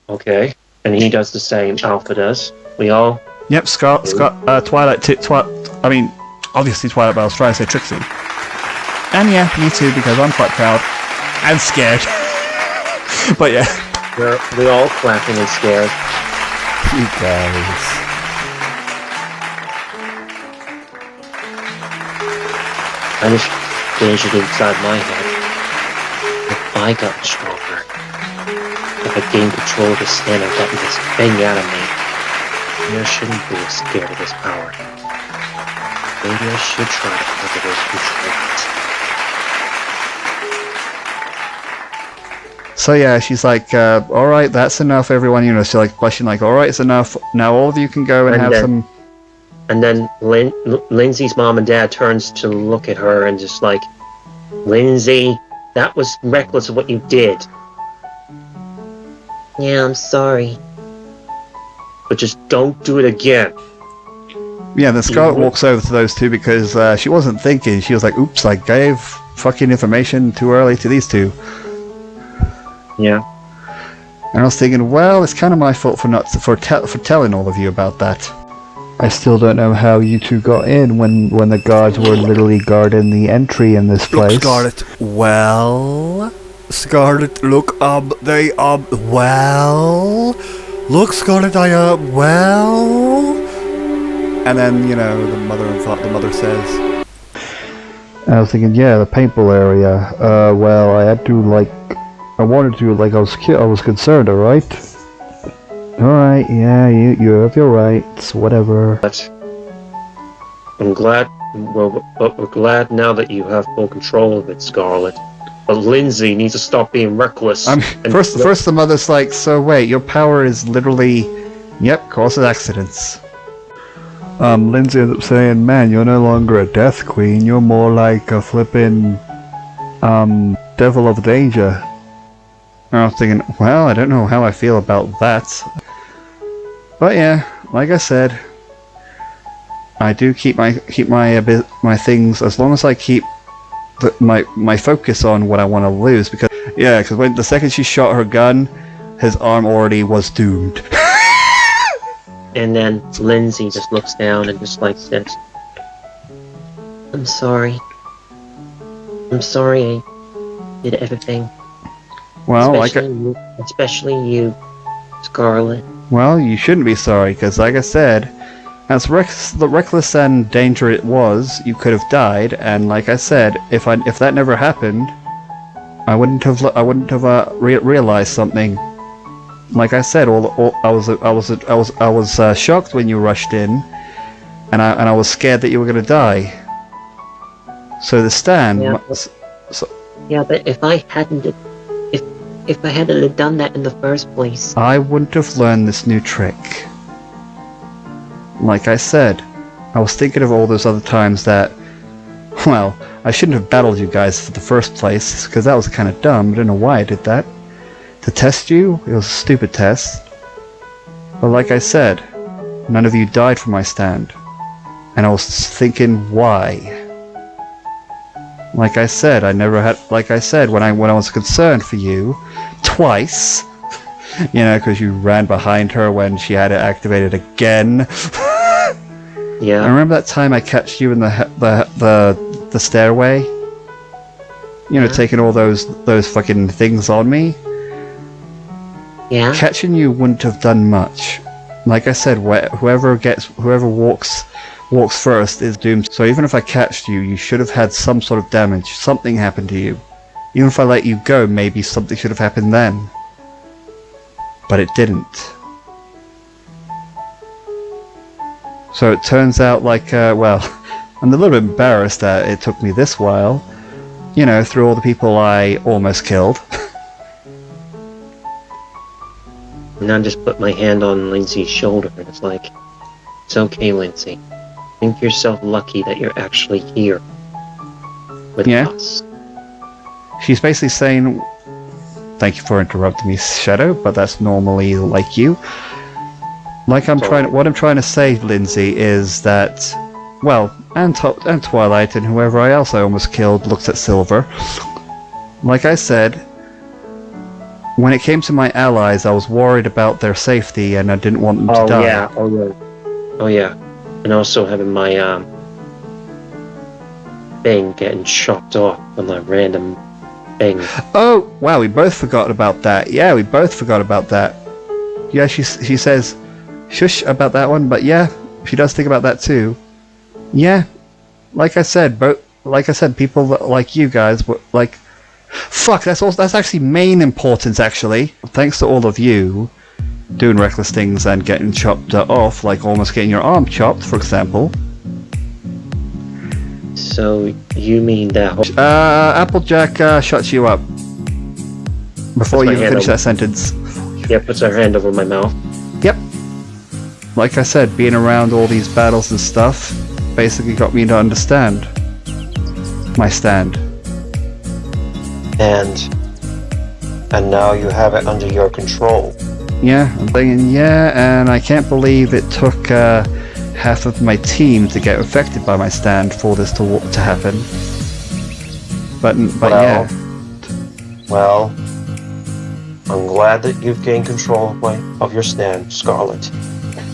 S4: Okay, and he does the same. Alpha does. We all.
S2: Yep, Twilight, obviously Twilight, but I was trying to say Trixie. And yeah, me too, because I'm quite proud. And scared. But yeah.
S4: We all clapping and scared.
S6: you guys.
S4: I just finished it inside my head. If I got stronger, if I gained control of the stand and gotten this thing out of me, maybe I shouldn't be as scared of this power. Maybe I should try to control it.
S2: So yeah, she's like, alright, that's enough, everyone. She's like blushing like, alright, it's enough. Now all of you can go and have some...
S4: And then Lindsay's mom and dad turns to look at her and just like, Lindsay, that was reckless of what you did. Yeah, I'm sorry. But just don't do it again.
S2: Yeah, then Scarlet walks over to those two because she wasn't thinking. She was like, oops, I gave fucking information too early to these two.
S4: Yeah.
S2: And I was thinking, well, it's kind of my fault for telling all of you about that.
S1: I still don't know how you two got in when the guards were literally guarding the entry in this place.
S6: Look, Scarlet. Well, Scarlet. Look, they well. Look, Scarlet. Well. And then the mother says.
S1: I was thinking, yeah, the paintball area. Well, I had to I wanted to I was concerned. All right. Alright, yeah, you have your rights, whatever.
S4: I'm glad, but we're glad now that you have full control of it, Scarlet. But Lindsay needs to stop being reckless.
S2: First the mother's like, so wait, your power is literally, yep, causes accidents.
S1: Lindsay ends up saying, man, you're no longer a death queen, you're more like a flippin', devil of danger.
S2: And I was thinking, well, I don't know how I feel about that. But yeah, like I said, I do keep my things, as long as I keep my focus on what I want to lose, because when the second she shot her gun, his arm already was doomed.
S3: And then Lindsay just looks down and just like says, I'm sorry. I'm sorry I did everything.
S2: Well,
S3: especially you, Scarlet.
S2: Well, you shouldn't be sorry, because like I said, as reckless and dangerous it was, you could have died. And like I said, if that never happened, I wouldn't have realized something. Like I said, I was shocked when you rushed in, and I was scared that you were gonna die. So the stand.
S3: Yeah, yeah, but if I hadn't have done that in the first place,
S2: I wouldn't have learned this new trick. Like I said, I was thinking of all those other times that, well, I shouldn't have battled you guys for the first place, because that was kind of dumb. I don't know why I did that. To test you, it was a stupid test. But like I said, none of you died from my stand. And I was thinking, why? Like I said, when I was concerned for you, twice, you know, because you ran behind her when she had it activated again.
S3: yeah.
S2: I remember that time I catched you in the stairway. You know, taking all those fucking things on me.
S3: Yeah.
S2: Catching you wouldn't have done much. Like I said, whoever walks first is doomed. So even if I catched you, you should have had some sort of damage. Something happened to you. Even if I let you go, maybe something should have happened then. But it didn't. So it turns out like, well, I'm a little bit embarrassed that it took me this while. You know, through all the people I almost killed.
S3: And I just put my hand on Lindsay's shoulder, and it's like, it's okay, Lindsay. Think yourself lucky that you're actually here with us.
S2: She's basically saying, thank you for interrupting me, Shadow, but that's normally like you. What I'm trying to say, Lindsay, is that, well, and Twilight and whoever else I almost killed looks at Silver. Like I said, when it came to my allies, I was worried about their safety and I didn't want them to die.
S3: Oh yeah. And also having my thing getting chopped off on that random thing.
S2: Oh, wow, we both forgot about that. Yeah, we both forgot about that. Yeah, she says, shush about that one, but yeah, she does think about that too. Yeah, like I said, people like you guys were like, fuck, that's actually main importance, actually. Thanks to all of you doing reckless things and getting chopped off, like almost getting your arm chopped, for example.
S3: So, you mean that whole...
S2: Applejack shuts you up. Before you finish that sentence.
S3: Yeah, puts her hand over my mouth.
S2: Yep. Like I said, being around all these battles and stuff basically got me to understand my stand.
S7: And now you have it under your control.
S2: Yeah, I'm thinking, and I can't believe it took half of my team to get affected by my stand for this to happen. But yeah.
S7: Well, I'm glad that you've gained control of your stand, Scarlet.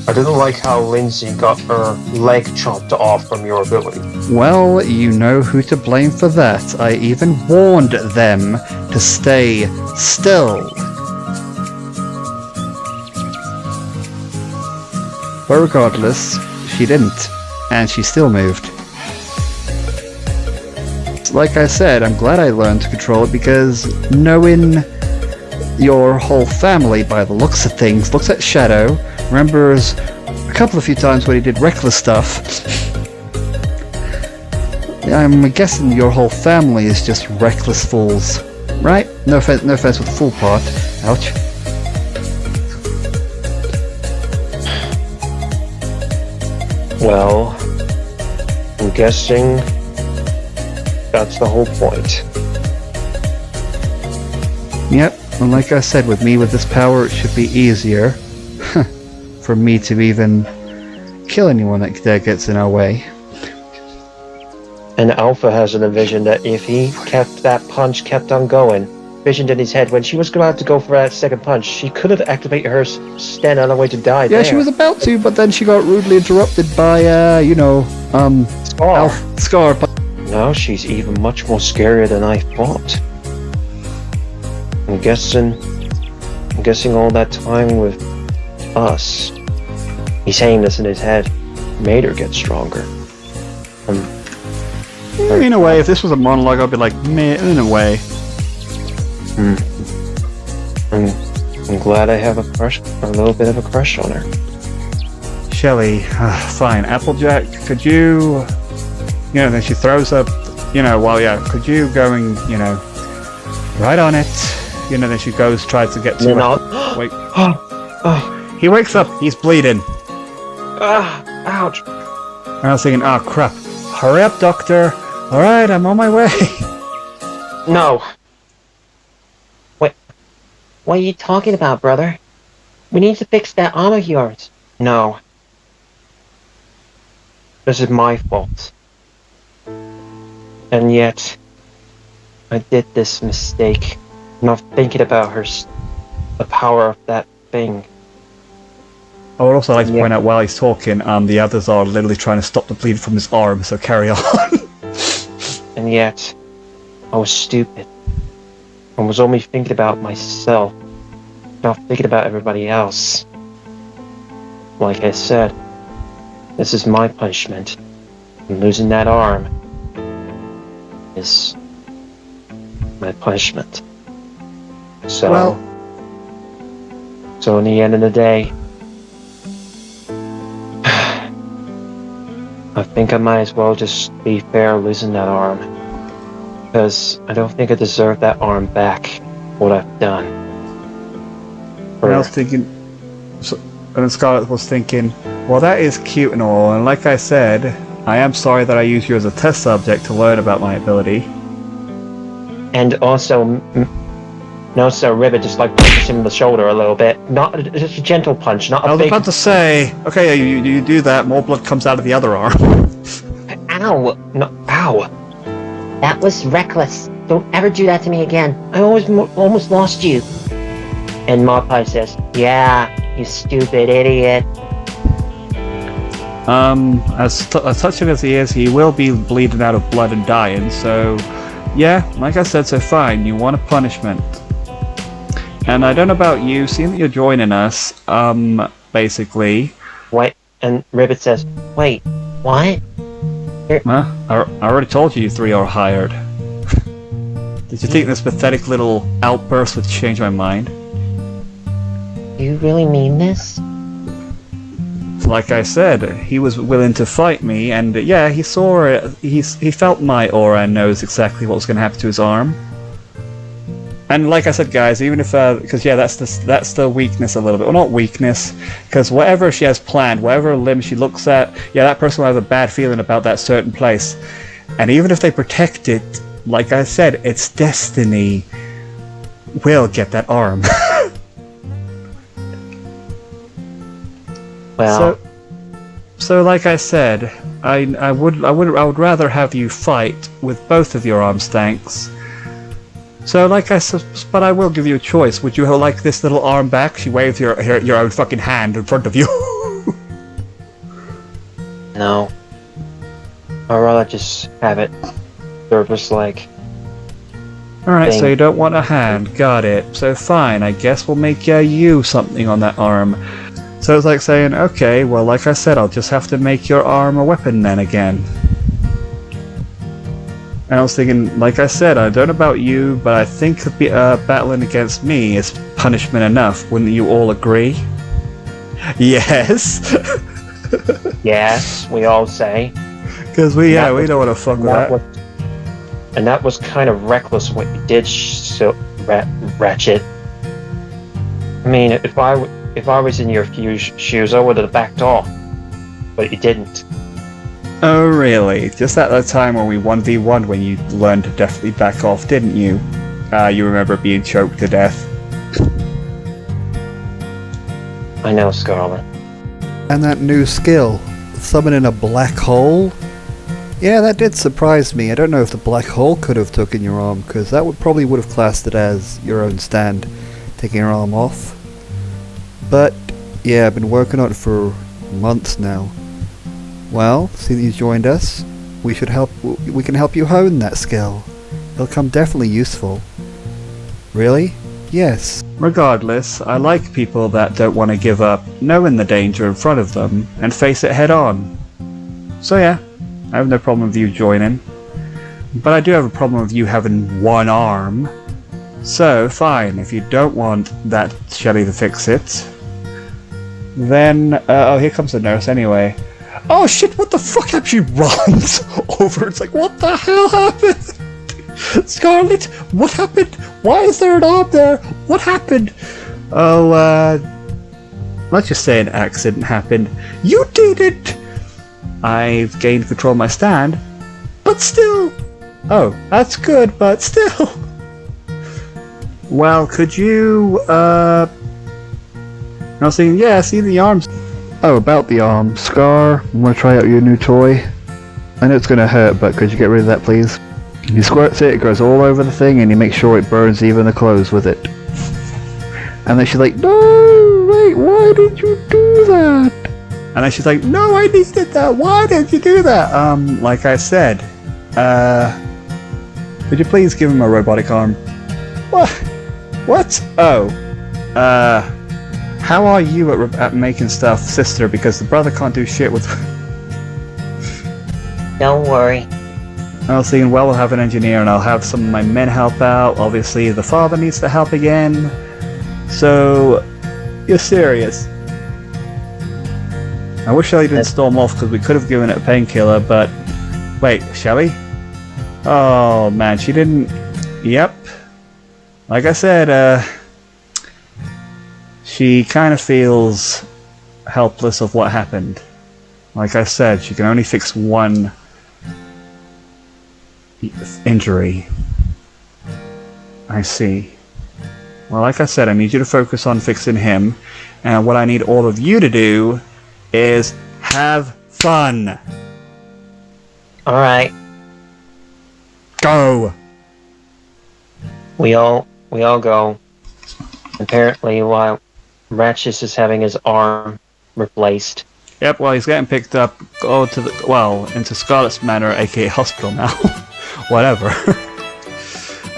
S7: I didn't like how Lindsay got her leg chopped off from your ability.
S2: Well, you know who to blame for that. I even warned them to stay still. But regardless, she didn't, and she still moved. Like I said, I'm glad I learned to control it, because knowing your whole family, by the looks of things, looks at Shadow, remembers a few times when he did reckless stuff. I'm guessing your whole family is just reckless fools, right? No offense with the fool part. Ouch.
S7: Well, I'm guessing that's the whole point.
S2: Yep, and like I said, with this power, it should be easier for me to even kill anyone that gets in our way.
S7: And Alpha has a vision that if he kept that punch kept on going, visioned in his head, when she was about to go for that second punch, she could have activated her stand on her way to die.
S2: Yeah, she was about to, but then she got rudely interrupted by, Scar.
S7: Now she's even much more scarier than I thought. I'm guessing all that time with
S3: us. He's saying this in his head. Made her get stronger.
S2: In a way, if this was a monologue, I'd be like, meh, in a way.
S3: I'm glad I have a little bit of a crush on her.
S2: Shelley, fine. Applejack, could you... then she throws up, could you going, right on it. Then she goes, tries to get to it. Wait. He wakes up, he's bleeding.
S3: Ouch.
S2: And I was thinking, oh crap. Hurry up, doctor. Alright, I'm on my way.
S3: No. What are you talking about, brother? We need to fix that arm of yours. No. This is my fault. And yet, I did this mistake. Not thinking about the power of that thing.
S2: I would also like to point out while he's talking, the others are literally trying to stop the bleed from his arm, so carry on.
S3: And yet, I was stupid. I was only thinking about myself, not thinking about everybody else. Like I said, this is my punishment. And losing that arm is my punishment. So in the end of the day, I think I might as well just be fair losing that arm. Because I don't think I deserve that arm back, what I've done.
S2: And I was thinking, and Scarlett was thinking, well, that is cute and all, and like I said, I am sorry that I used you as a test subject to learn about my ability.
S3: And also, Ribbit just like punches him in the shoulder a little bit. Not just a gentle punch, not a big...
S2: I was about to say, okay, you do that, more blood comes out of the other arm.
S3: Ow! No, ow! That was reckless. Don't ever do that to me again. I almost lost you. And Magpie says, yeah, you stupid idiot.
S2: As touching as he is, he will be bleeding out of blood and dying, so... Yeah, like I said, so fine, you want a punishment. And I don't know about you, seeing that you're joining us, basically...
S3: Wait, and Ribbit says, wait, what?
S2: Huh? I already told you three are hired. Did you think this pathetic little outburst would change my mind?
S3: You really mean this?
S2: Like I said, he was willing to fight me, and yeah, he saw it. He felt my aura and knows exactly what was going to happen to his arm. And like I said, guys, even if because yeah, that's the weakness a little bit. Well, not weakness, because whatever she has planned, whatever limb she looks at, yeah, that person will have a bad feeling about that certain place. And even if they protect it, like I said, it's destiny. We'll get that arm.
S3: Well,
S2: so like I said, I would rather have you fight with both of your arms, thanks. So like I said, but I will give you a choice. Would you like this little arm back? She waved your own fucking hand in front of you.
S3: No. I'd rather just have it service like.
S2: Alright, so you don't want a hand, got it. So fine, I guess we'll make you something on that arm. So it's like saying, okay, well, like I said, I'll just have to make your arm a weapon then again. And I was thinking, like I said, I don't know about you, but I think battling against me is punishment enough. Wouldn't you all agree? Yes.
S3: Yes, we all say.
S2: Because we don't want to fuck with that.
S3: And that was kind of reckless what you did, Ratchet. I mean, if I was in your shoes, I would have backed off. But you didn't.
S2: Oh, really? Just at that time when we 1v1 when you learned to definitely back off, didn't you? You remember being choked to death.
S3: I know, Scarlet.
S6: And that new skill, summoning a black hole? Yeah, that did surprise me. I don't know if the black hole could have taken your arm, because that probably would have classed it as your own stand, taking your arm off. But, yeah, I've been working on it for months now. Well, seeing you joined us, we can help you hone that skill. It'll come definitely useful. Really? Yes.
S2: Regardless, I like people that don't want to give up, knowing the danger in front of them, and face it head on. So yeah, I have no problem with you joining. But I do have a problem with you having one arm. So, fine, if you don't want that Shelly to fix it, then... oh, here comes the nurse anyway. Oh shit, what the fuck happened? She runs over. It's like, what the hell happened? Scarlet, what happened? Why is there an arm there? What happened? Oh, let's just say an accident happened. You did it! I've gained control of my stand, but still... Oh, that's good, but still... Well, could you, I was thinking, yeah, see the arms.
S1: Oh, about the arm. Scar, I want to try out your new toy. I know it's going to hurt, but could you get rid of that, please? He squirts it, it goes all over the thing, and you make sure it burns even the clothes with it. And then she's like, no, wait, why did you do that?
S2: And then she's like, no, I needed that, why did you do that? Like I said, would you please give him a robotic arm? What? What? Oh. How are you at making stuff, sister? Because the brother can't do shit with...
S8: Don't worry.
S2: I was thinking, well, we'll have an engineer and I'll have some of my men help out. Obviously, the father needs to help again. So, you're serious. I wish Shelly didn't storm off because we could have given it a painkiller, but... Wait, Shelly? Oh, man, she didn't... Yep. Like I said, she kind of feels helpless of what happened. Like I said, she can only fix one injury. I see. Well, like I said, I need you to focus on fixing him, and what I need all of you to do is have fun.
S8: Alright.
S2: Go!
S3: We all go. Apparently, while Ratchis is having his arm replaced.
S2: Yep, well, he's getting picked up, into Scarlet's Manor, aka hospital now. Whatever.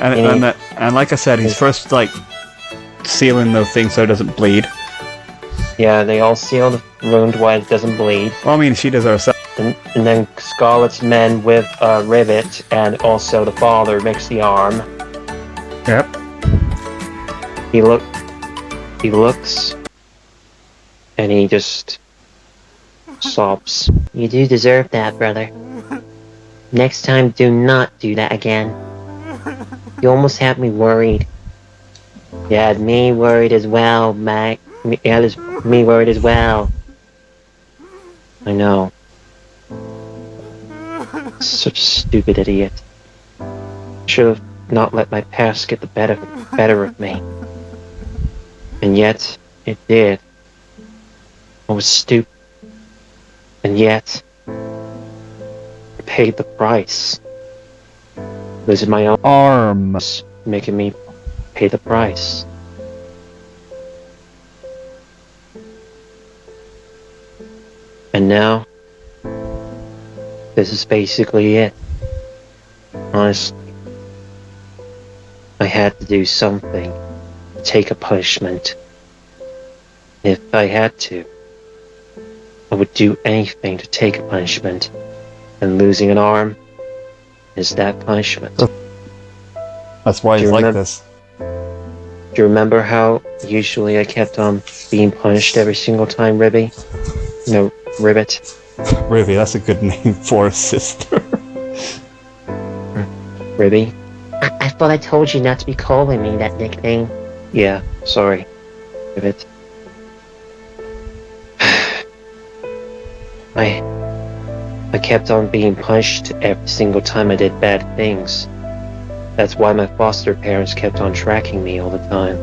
S2: and like I said, he's first, sealing the thing so it doesn't bleed.
S3: Yeah, they all seal the wound while it doesn't bleed.
S2: Well, I mean, she does it herself.
S3: And then Scarlet's men with a rivet, and also the father makes the arm.
S2: Yep.
S3: He looks, and he just sobs.
S8: You do deserve that, brother. Next time, do not do that again. You almost had me worried. You had me worried as well, Mac. You had me worried as well.
S3: I know. Such a stupid idiot. Should have not let my past get the better of me. And yet, it did. I was stupid. And yet, I paid the price. Losing my own
S1: Arms.
S3: making me pay the price. And now, this is basically it. Honestly, I had to do something to take a punishment. If I had to, I would do anything to take a punishment, and losing an arm is that punishment.
S2: That's why
S3: Do
S2: he's
S3: you
S2: like
S3: remember-
S2: this.
S3: Do you remember how usually I kept on being punished every single time, Ribby? No, Ribbit.
S2: Ruby, that's a good name for a sister.
S3: Ribby?
S8: I thought I told you not to be calling me that nickname.
S3: Yeah, sorry. Ribbit. I kept on being punished every single time I did bad things. That's why my foster parents kept on tracking me all the time.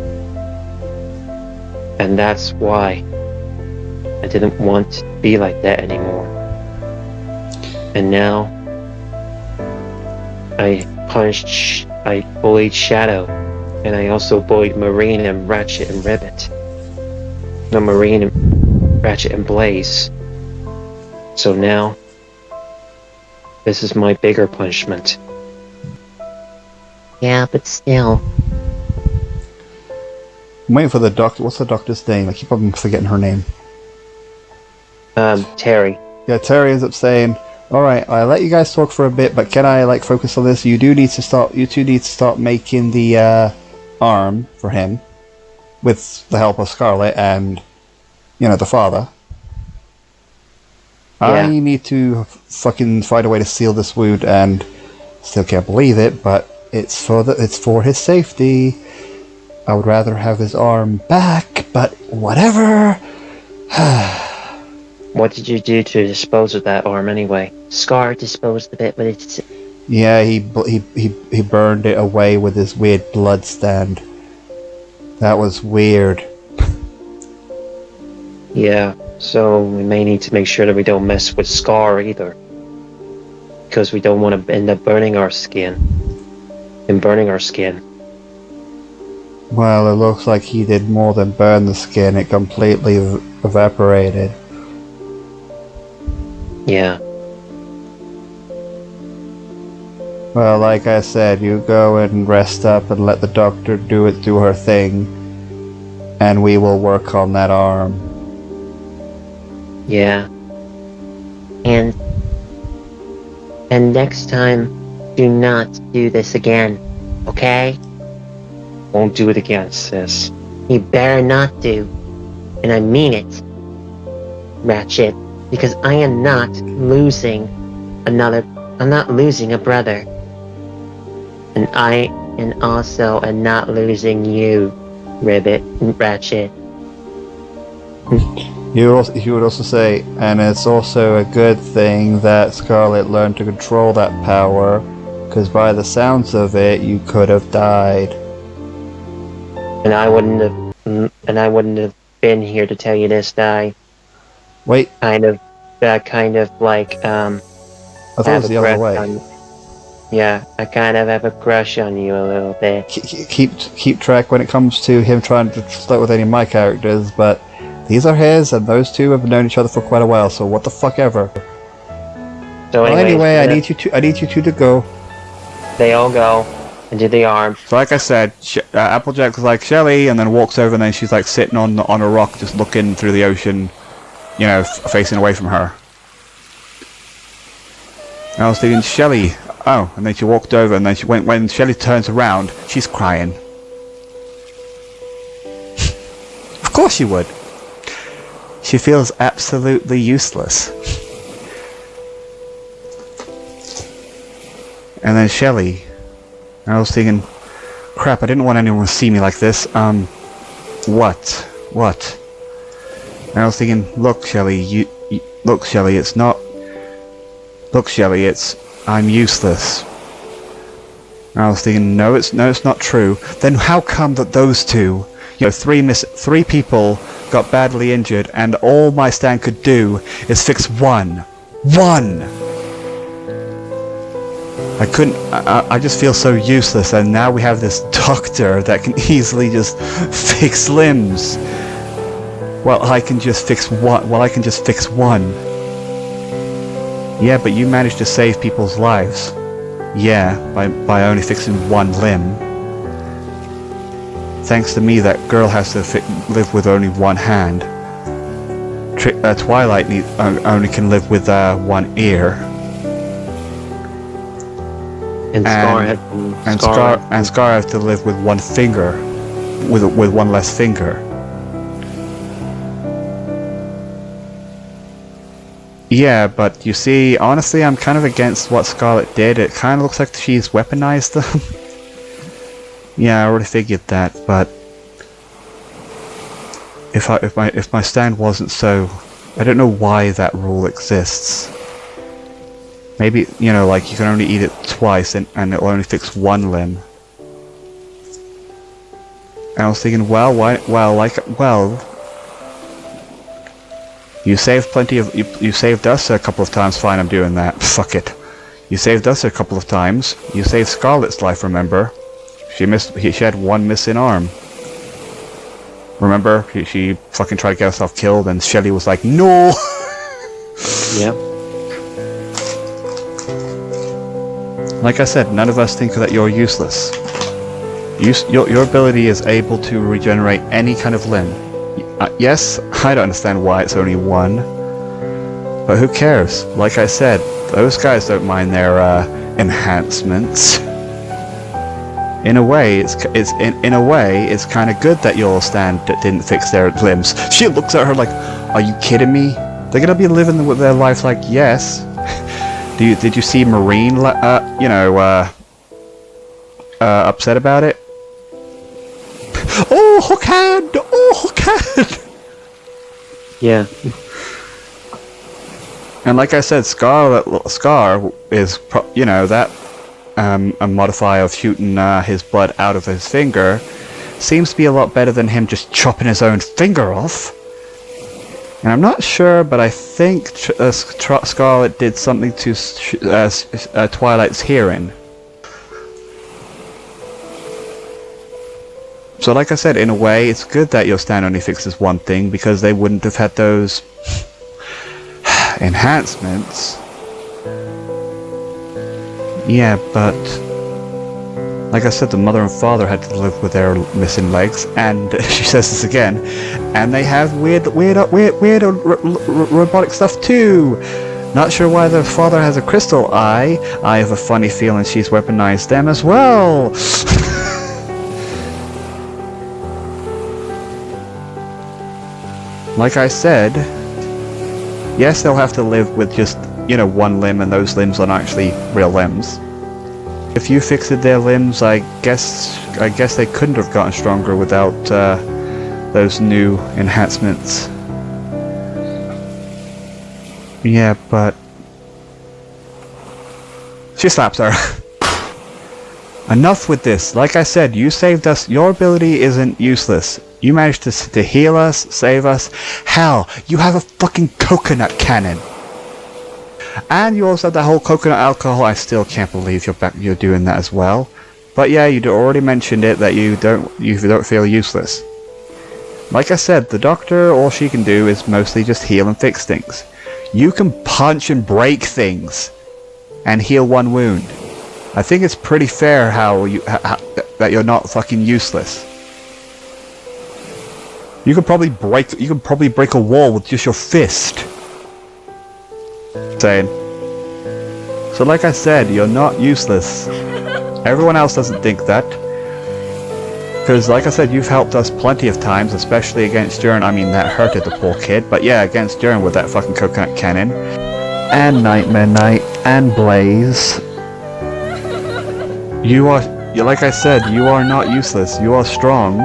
S3: And that's why I didn't want to be like that anymore. And now, I bullied Shadow, and I also bullied Marine and Ratchet and Ribbit. No, Marine and Ratchet and Blaze. So now, this is my bigger punishment.
S8: Yeah, but still.
S2: I'm waiting for the doctor. What's the doctor's name? I keep on forgetting her name.
S3: Terry.
S2: Yeah, Terry ends up saying, "Alright, I let you guys talk for a bit, but can I focus on this? You two need to start making the arm for him with the help of Scarlet and the father.
S3: Yeah.
S2: I need to fucking find a way to seal this wound, and still can't believe it, but it's for his safety. I would rather have his arm back, but whatever."
S3: What did you do to dispose of that arm anyway?
S8: Scar disposed of it, but it's
S2: Yeah, he burned it away with his weird blood stand. That was weird.
S3: Yeah, so we may need to make sure that we don't mess with Scar either. Because we don't want to end up burning our skin.
S2: Well, it looks like he did more than burn the skin. It completely evaporated.
S3: Yeah.
S2: Well, like I said, you go and rest up and let the doctor do her thing. And we will work on that arm.
S3: Yeah.
S8: and next time, do not do this again, okay?
S3: Won't do it again, sis.
S8: You better not do, and I mean it, Ratchet, because I am not losing I'm not losing a brother. And I also am not losing you, Ratchet.
S2: You would also say, and it's also a good thing that Scarlet learned to control that power, because by the sounds of it, you could have died.
S3: And I wouldn't have been here to tell you this,
S2: Wait,
S3: I kind of like,
S2: I thought it was the other way.
S3: Yeah, I kind of have a crush on you a little bit.
S2: Keep track when it comes to him trying to flirt with any of my characters, but these are his, and those two have known each other for quite a while, so what the fuck ever.
S3: So
S2: Well, anyway, I
S3: yeah,
S2: need you two to go.
S3: they all go and do the arm.
S2: So like I said, Applejack was like, "Shelly," and then walks over, and then she's like sitting on a rock, just looking through the ocean, facing away from her. And I was thinking, Shelly. Oh, and then she walked over, and then when Shelly turns around, she's crying. Of course she would. She feels absolutely useless. And then Shelly. I was thinking, crap, I didn't want anyone to see me like this. What? And I was thinking, look, Shelly, look, Shelly, it's not... Look, Shelly, I'm useless. And I was thinking, no, it's not true. Then how come that those two, three people got badly injured, and all my stand could do is fix one. I couldn't. I just feel so useless, and now we have this doctor that can easily just fix limbs. Well, I can just fix one. Yeah, but you managed to save people's lives. Yeah, by only fixing one limb. Thanks to me, that girl has to live with only one hand. Twilight only can live with one ear.
S3: And
S2: Scar has to live with one finger, with one less finger. Yeah, but you see, honestly, I'm kind of against what Scarlet did. It kind of looks like she's weaponized them. Yeah, I already figured that, but if my stand wasn't so, I don't know why that rule exists. Maybe you can only eat it twice, and it'll only fix one limb. And I was thinking, you saved you saved us a couple of times. Fine, I'm doing that. Fuck it. You saved us a couple of times. You saved Scarlet's life, remember? She had one missing arm. Remember? She fucking tried to get herself killed, and Shelly was like, no!
S3: Yep.
S2: Like I said, none of us think that you're useless. Your ability is able to regenerate any kind of limb. Yes, I don't understand why it's only one, but who cares? Like I said, those guys don't mind their enhancements. In a way, it's kind of good that your stand didn't fix their limbs. She looks at her like, "Are you kidding me? They're gonna be living with their life like yes." Did you see Marine? Upset about it. Oh, hook hand! Oh, hook hand!
S3: Yeah.
S2: And like I said, Scar is a modifier of shooting his blood out of his finger. Seems to be a lot better than him just chopping his own finger off. And I'm not sure, but I think Scarlet did something to Twilight's hearing. So like I said, in a way, it's good that your stand only fixes one thing, because they wouldn't have had those enhancements. Yeah, but like I said, the mother and father had to live with their missing legs, and she says this again, and they have weird robotic stuff too. Not sure why the father has a crystal eye. I have a funny feeling she's weaponized them as well. Like I said, yes, they'll have to live with just, one limb, and those limbs aren't actually real limbs. If you fixed their limbs, I guess they couldn't have gotten stronger without those new enhancements. Yeah, but she slaps her. Enough with this. Like I said, you saved us. Your ability isn't useless. You managed to heal us, save us. Hell, you have a fucking coconut cannon. And you also have that whole coconut alcohol. I still can't believe you're doing that as well. But yeah, you already mentioned it, that you don't feel useless. Like I said, the doctor, all she can do is mostly just heal and fix things. You can punch and break things and heal one wound. I think it's pretty fair that you're not fucking useless. You could probably break a wall with just your fist. Saying. So like I said, you're not useless. Everyone else doesn't think that. Because like I said, you've helped us plenty of times, especially against Jern. I mean, that hurted the poor kid, but yeah, against Jern with that fucking coconut cannon.
S1: And Nightmare Knight, and Blaze.
S2: Like I said, you are not useless. You are strong.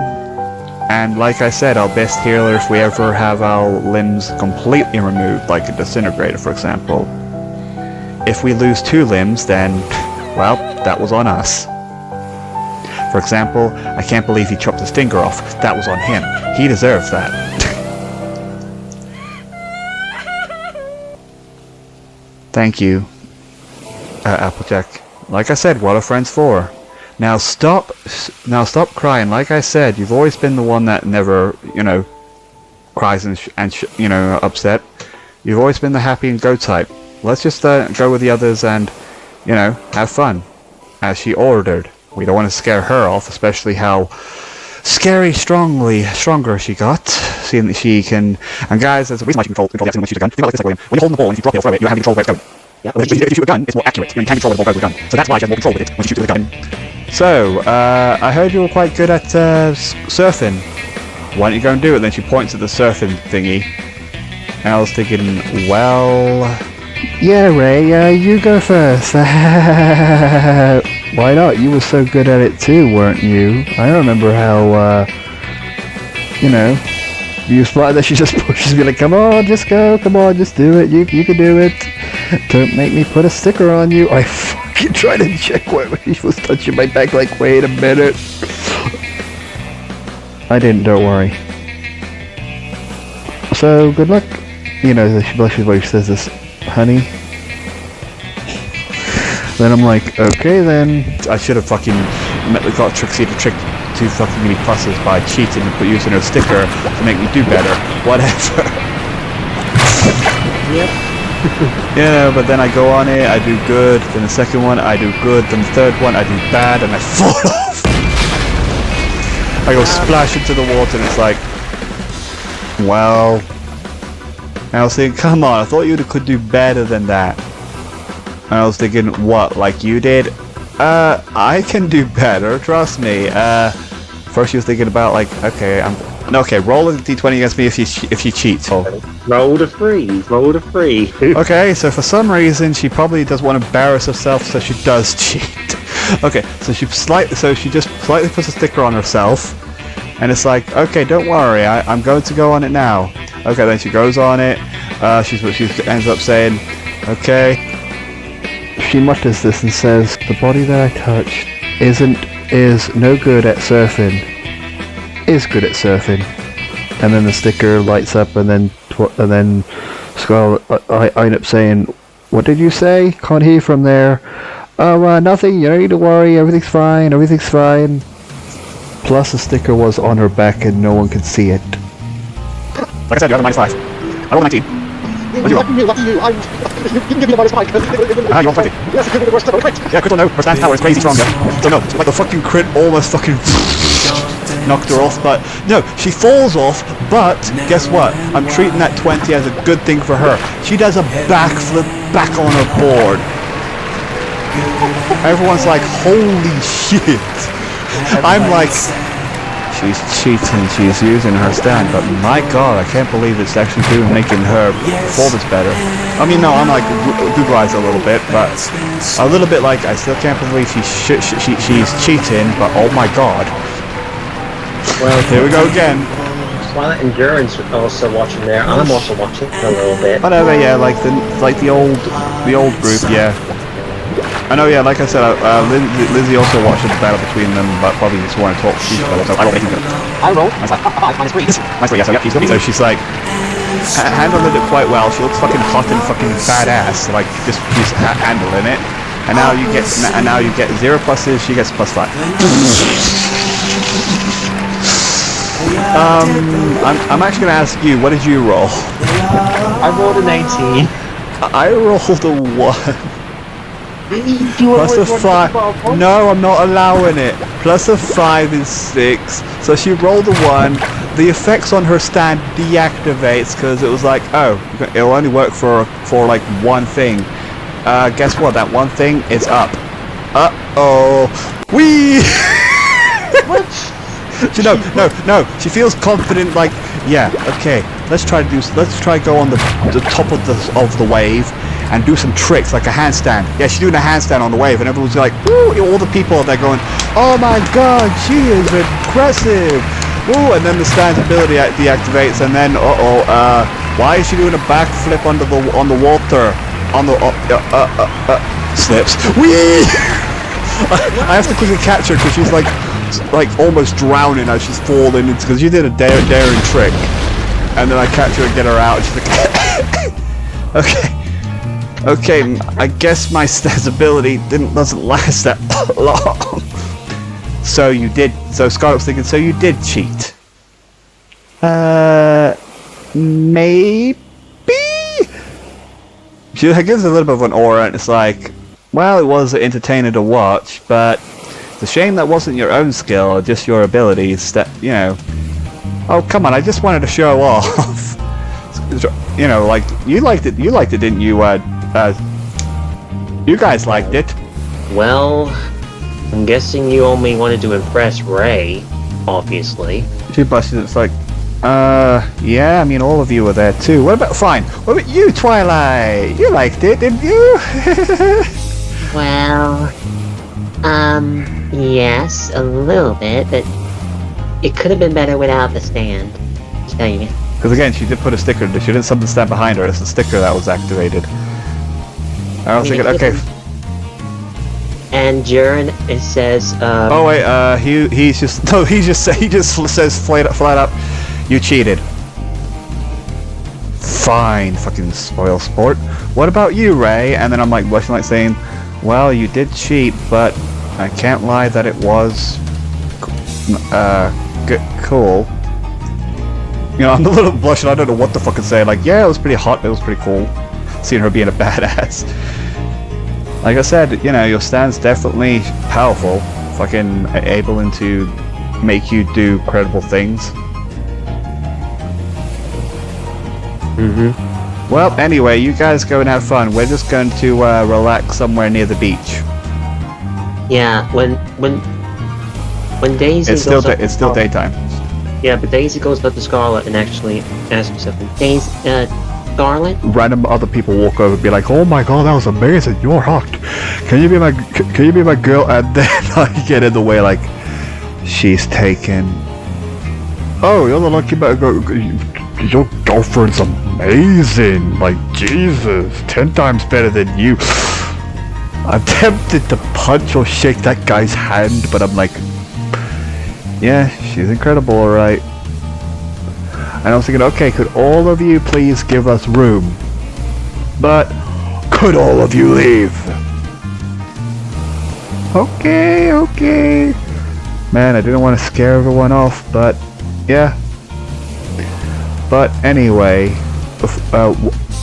S2: And like I said, our best healer if we ever have our limbs completely removed, like a disintegrator, for example. If we lose 2 limbs, then, well, that was on us. For example, I can't believe he chopped his finger off. That was on him. He deserves that. Thank you, Applejack. Like I said, what are friends for? Now stop crying. Like I said, you've always been the one that never, cries and upset. You've always been the happy and go type. Let's just go with the others and, have fun, as she ordered. We don't want to scare her off, especially how stronger she got, seeing that she can. And guys, there's a reason why she can control the when she shoots a gun. Think about it this way, William. When you hold the ball and if you drop it or throw it, you have control of where it's going.
S4: Yeah.
S2: If you shoot a gun, it's more accurate. You can control where the ball goes with a gun. So that's why she has more control with it when she shoots with a gun. So, I heard you were quite good at surfing. Why don't you go and do it? Then she points at the surfing thingy. And I was thinking, well...
S1: Yeah, Ray, you go first. Why not? You were so good at it too, weren't you? I remember how, you spotted that she just pushes me like, come on, just go, come on, just do it, you can do it. Don't make me put a sticker on you. I fucking tried to check when she was touching my back like, wait a minute. I didn't, don't worry. So, good luck. She blushes while she says this, honey. Then I'm like, okay then.
S2: I should have fucking got Trixie to trick 2 fucking mini pluses by cheating and using her sticker to make me do better. Whatever.
S3: Yep.
S2: But then I go on it, I do good, then the second one I do good, then the third one I do bad, and I fall off. I go splash into the water and it's like, well, and I was thinking, come on, I thought you could do better than that. And I was thinking, what, like you did? I can do better, trust me. First she was thinking about like, okay, roll a d20 against me if you cheat. Oh.
S4: Roll the free.
S2: Okay, so for some reason she probably does want to embarrass herself, so she does cheat. Okay, so she just slightly puts a sticker on herself, and it's like, okay, don't worry, I'm going to go on it now. Okay, then she goes on it. She ends up saying, okay.
S1: She mutters this and says, "The body that I touched is no good at surfing. Is good at surfing." And then the sticker lights up, and then Scarlet, I end up saying, "What did you say? Can't hear from there." "Oh, nothing. You don't need to worry. Everything's fine. Everything's fine." Plus, the sticker was on her back, and no one could see it.
S5: Like I said, you have a -5. I rolled 19. What do you roll?
S7: Lucky you. You can give me a -5.
S5: You rolled 20.
S7: Yes, it could be the worst ever. Great.
S5: Yeah, critical no. Her stand power is crazy strong. So no,
S2: Like the fucking crit almost fucking knocked her off, but no, she falls off, but guess what? I'm treating that 20 as a good thing for her. She does a backflip back on her board. Everyone's like, holy shit. I'm like, she's cheating, she's using her stand, but my god, I can't believe it's actually making her performance better. I mean, no, I'm like Google eyes a little bit, but a little bit like, I still can't believe she's cheating, but oh my god.
S4: Well,
S2: Here we go again.
S4: While Endurance also watching there, I'm also watching a little bit.
S2: Whatever, yeah, like the old group, yeah. I know, yeah, like I said, Lizzie also watched the battle between them, but probably just wanted to talk to each other, so I rolled 18.
S7: I roll. -3.
S5: -3, yeah, so yeah, she's good.
S2: So she's like, handled it quite well. She looks fucking hot and fucking badass, like just she's handling it. And now you get 0 pluses, she gets +5. I'm actually gonna ask you, what did you roll?
S4: I rolled a 19.
S2: I rolled a 1. Plus a 5. No, I'm not allowing it. Plus a 5 is 6. So she rolled a 1. The effects on her stand deactivates because it was like, oh, it'll only work for like one thing. Guess what? That one thing is up. Uh-oh. Whee!
S4: What?
S2: No. She feels confident, like, yeah, okay. Let's try go on the top of the wave and do some tricks like a handstand. Yeah, she's doing a handstand on the wave, and everyone's like, ooh, all the people are there going, oh my god, she is impressive. Ooh, and then the stand's ability deactivates, and then why is she doing a backflip on the water? On the slips. Whee! I have to quickly catch her because she's like almost drowning as she's falling into, because you did a daring trick, and then I catch her and get her out, and she's like, okay, I guess my stats ability doesn't last that long. So Scarlet's thinking, so you did cheat? Maybe? She gives a little bit of an aura, and it's like, well, it was entertaining to watch, but it's a shame that wasn't your own skill, or just your abilities, that, you know. Oh, come on, I just wanted to show off. You know, like, you liked it, didn't you, you guys liked it.
S4: Well, I'm guessing you only wanted to impress Ray, obviously.
S2: She busted it, it's like, yeah, I mean, all of you were there too. What about you, Twilight? You liked it, didn't you?
S8: Well, yes, a little bit, but it could have been better without the stand. Just telling you.
S2: Because again, she did put a sticker, she didn't something stand behind her, it's a sticker that was activated. I was thinking, okay.
S8: And Jurin, it says,
S2: oh wait, he just says flat up, you cheated. Fine, fucking spoil sport. What about you, Ray? And then I'm like, blushing, like saying, well, you did cheat, but I can't lie that it was, cool. You know, I'm a little blushing, I don't know what to fucking say. Like, yeah, it was pretty hot, but it was pretty cool. Seeing her being a badass. Like I said, you know, your stand's definitely powerful. Fucking able into make you do credible things. Well, anyway, you guys go and have fun. We're just going to relax somewhere near the beach.
S8: Yeah, when Daisy
S2: It's
S8: goes
S2: still
S8: up
S2: it's still daytime.
S8: Yeah, but Daisy goes up to Scarlet and actually asks her something. Scarlet?
S1: Random other people walk over and be like, "Oh my god, that was amazing! You're hooked. Can you be my girl?" And then I get in the way like, she's taken. Oh, you're the lucky man. Your girlfriend's amazing. Like, Jesus, 10 times better than you. I'm tempted to punch or shake that guy's hand, but I'm like, yeah, she's incredible, alright. And I was thinking, okay, could all of you please give us room? But, could all of you leave? Okay. Man, I didn't want to scare everyone off, but, yeah. But anyway,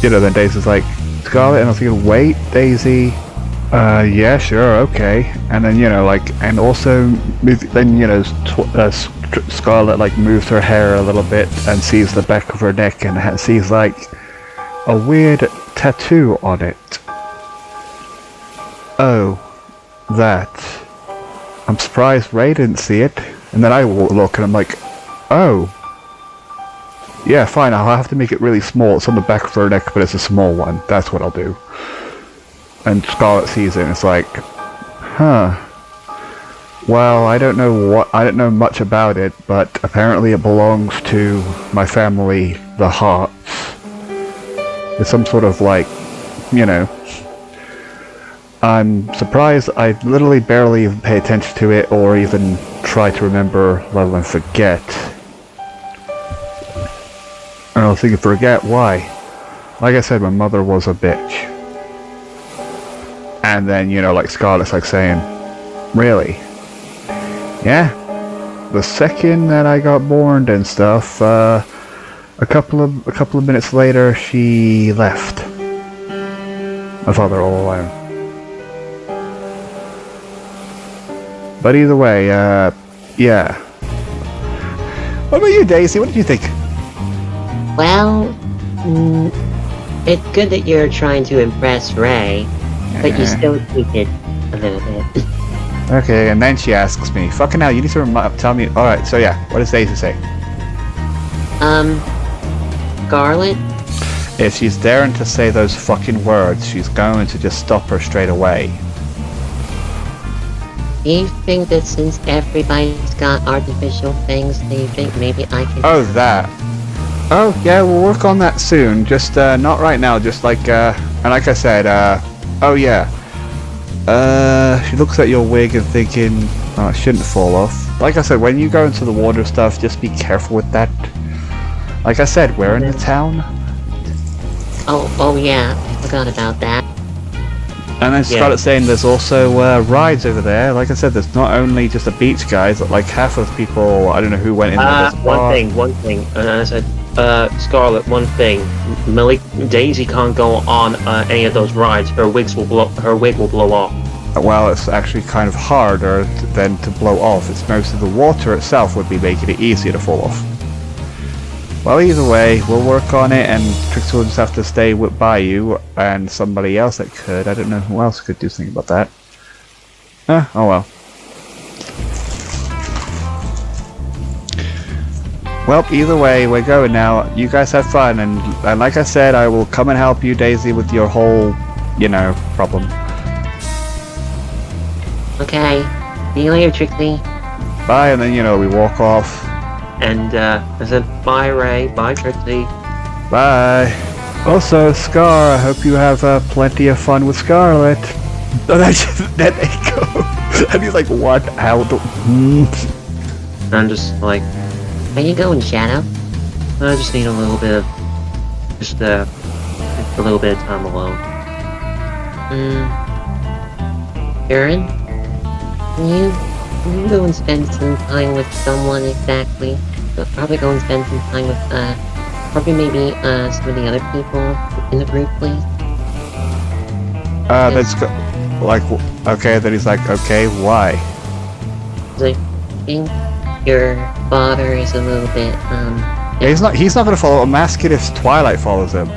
S1: then Daisy's like, Scarlet, and I was thinking, wait, Daisy, yeah, sure, okay. And then, and also, Scarlet, like, moves her hair a little bit and sees the back of her neck and sees, like, a weird tattoo on it. Oh, that. I'm surprised Ray didn't see it. And then I look and I'm like, oh. Yeah, fine, I'll have to make it really small. It's on the back of her neck, but it's a small one. That's what I'll do. And Scarlet sees it and it's like, huh. Well, I don't know much about it, but apparently it belongs to my family, the Hearts. It's some sort of like, I'm surprised I literally barely even pay attention to it or even try to remember, let alone forget. And I was thinking, forget why? Like I said, my mother was a bitch. And then, like Scarlet's like saying, really? Yeah. The second that I got born and stuff, a couple of minutes later, she left. My father all alone. But either way, yeah. What about you, Daisy? What did you think?
S8: Well, it's good that you're trying to impress Ray, but you still tweak it a little bit.
S2: Okay, and then she asks me, fucking hell, you need to tell me. Alright, so yeah, what does Daisy say?
S8: Scarlet?
S2: If she's daring to say those fucking words, she's going to just stop her straight away.
S8: Do you think that since everybody's got artificial things, do you think maybe I can...
S2: Oh, that. Oh, yeah, we'll work on that soon. Just, not right now, just like, and like I said, oh yeah. She looks at your wig and thinking, oh, it shouldn't fall off. Like I said, when you go into the water stuff, just be careful with that. Like I said, we're in the town.
S8: Oh yeah, I forgot about that.
S2: And then Scarlett's saying there's also rides over there. Like I said, there's not only just the beach guys, but like half of people, I don't know who went in there.
S4: One thing. And I said, Scarlet, one thing. Daisy can't go on any of those rides. Her wig will blow off.
S2: Well, it's actually kind of harder than to blow off. It's mostly the water itself would be making it easier to fall off. Well, either way, we'll work on it, and Trixie will just have to stay by you and somebody else that could. I don't know who else could do something about that. Oh well. Well, either way, we're going now. You guys have fun, and like I said, I will come and help you, Daisy, with your whole, problem.
S8: Okay. See you later, Trixie.
S2: Bye, and then, we walk off.
S4: And I said, bye Ray, bye Trixie.
S2: Bye.
S1: Also, Scar, I hope you have plenty of fun with Scarlet.
S2: Then they go. And he's like, what? How do...
S4: I'm just like,
S8: Where you going, Shadow?
S4: I just need a little bit of, just a little bit of time alone.
S8: Aaron? Can you go and spend some time with someone exactly? Probably go and spend some time with, probably maybe, some of the other people in the group, please?
S2: Let's go. Like, okay, then he's like, okay, why?
S8: I think your father is a little bit,
S2: Yeah, he's not gonna follow. I'm asking if Twilight follows him.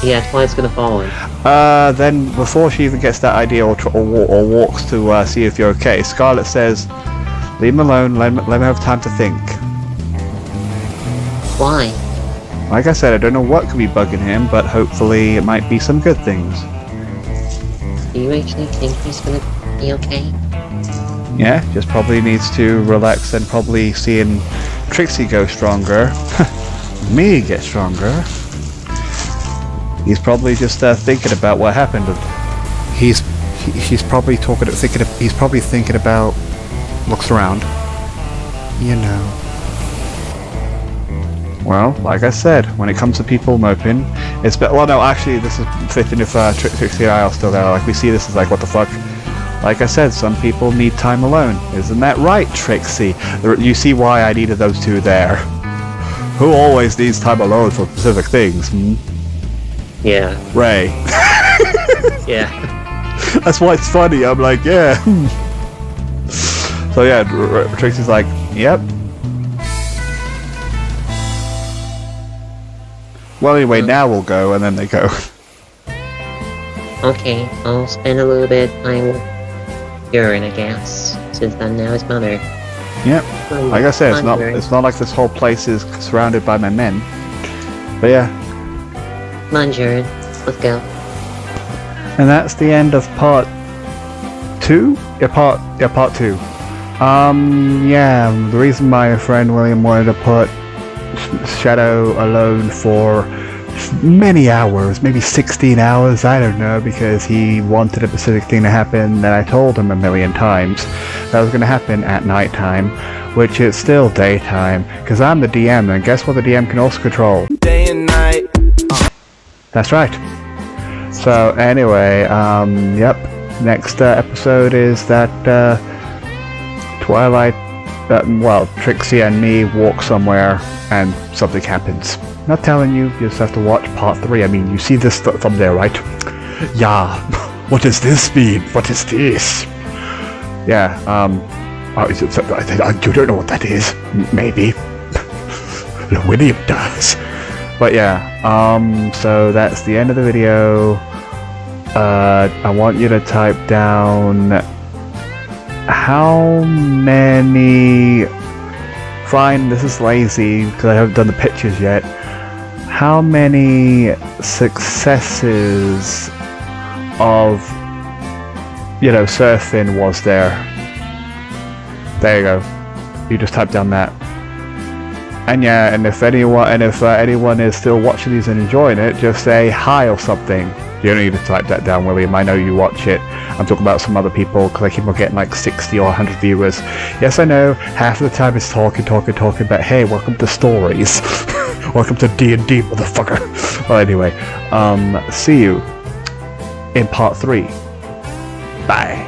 S8: yeah, Twilight's gonna follow him.
S2: Then before she even gets that idea or walks to see if you're okay, Scarlet says, "Leave him alone. Let him have time to think."
S8: Why?
S2: Like I said, I don't know what could be bugging him, but hopefully it might be some good things.
S8: Do you actually think he's gonna be okay?
S2: Yeah, just probably needs to relax and probably seeing Trixie go stronger, me get stronger. He's probably just thinking about what happened.
S6: He's probably he's probably thinking about, looks around. You know.
S2: Well, like I said, when it comes to people moping, it's well, no, actually, this is fitting if Trixie and I are still there. Like, we see this as like, what the fuck? Like I said, some people need time alone. Isn't that right, Trixie? You see why I needed those two there. Who always needs time alone for specific things?
S8: Yeah.
S2: Ray.
S8: Yeah.
S2: That's why it's funny. I'm like, yeah. So yeah, Trixie's like, yep. Well, anyway, now we'll go, and then they go.
S8: Okay, I'll spend a little bit of time with Urine, I guess, since I'm now his mother.
S2: Yep. Like I said, it's not like this whole place is surrounded by my men. But yeah.
S8: Come on, Urine, let's go.
S2: And that's the end of part 2? Yeah, part 2. Yeah, the reason my friend William wanted to put Shadow alone for many hours, maybe 16 hours, I don't know, because he wanted a specific thing to happen, and I told him a million times that was going to happen at night time, which is still daytime, because I'm the DM, and guess what the DM can also control?
S9: Day and night.
S2: That's right. So anyway, yep, next episode is that Twilight, Trixie and me walk somewhere and something happens. Not telling you, you just have to watch part 3. I mean, you see this thumbnail, right? Yeah. What does this mean? What is this? Yeah, you don't know what that is. Maybe. William does. But yeah, so that's the end of the video. I want you to type down how many... Fine, this is lazy because I haven't done the pictures yet. How many successes of, surfing was there? There you go. You just type down that. And yeah, and if anyone is still watching these and enjoying it, just say hi or something. You don't need to type that down, William. I know you watch it. I'm talking about some other people, because I keep on getting like 60 or 100 viewers. Yes, I know, half of the time it's talking, but hey, welcome to stories. Welcome to D&D, motherfucker. Well, anyway, see you in part 3. Bye.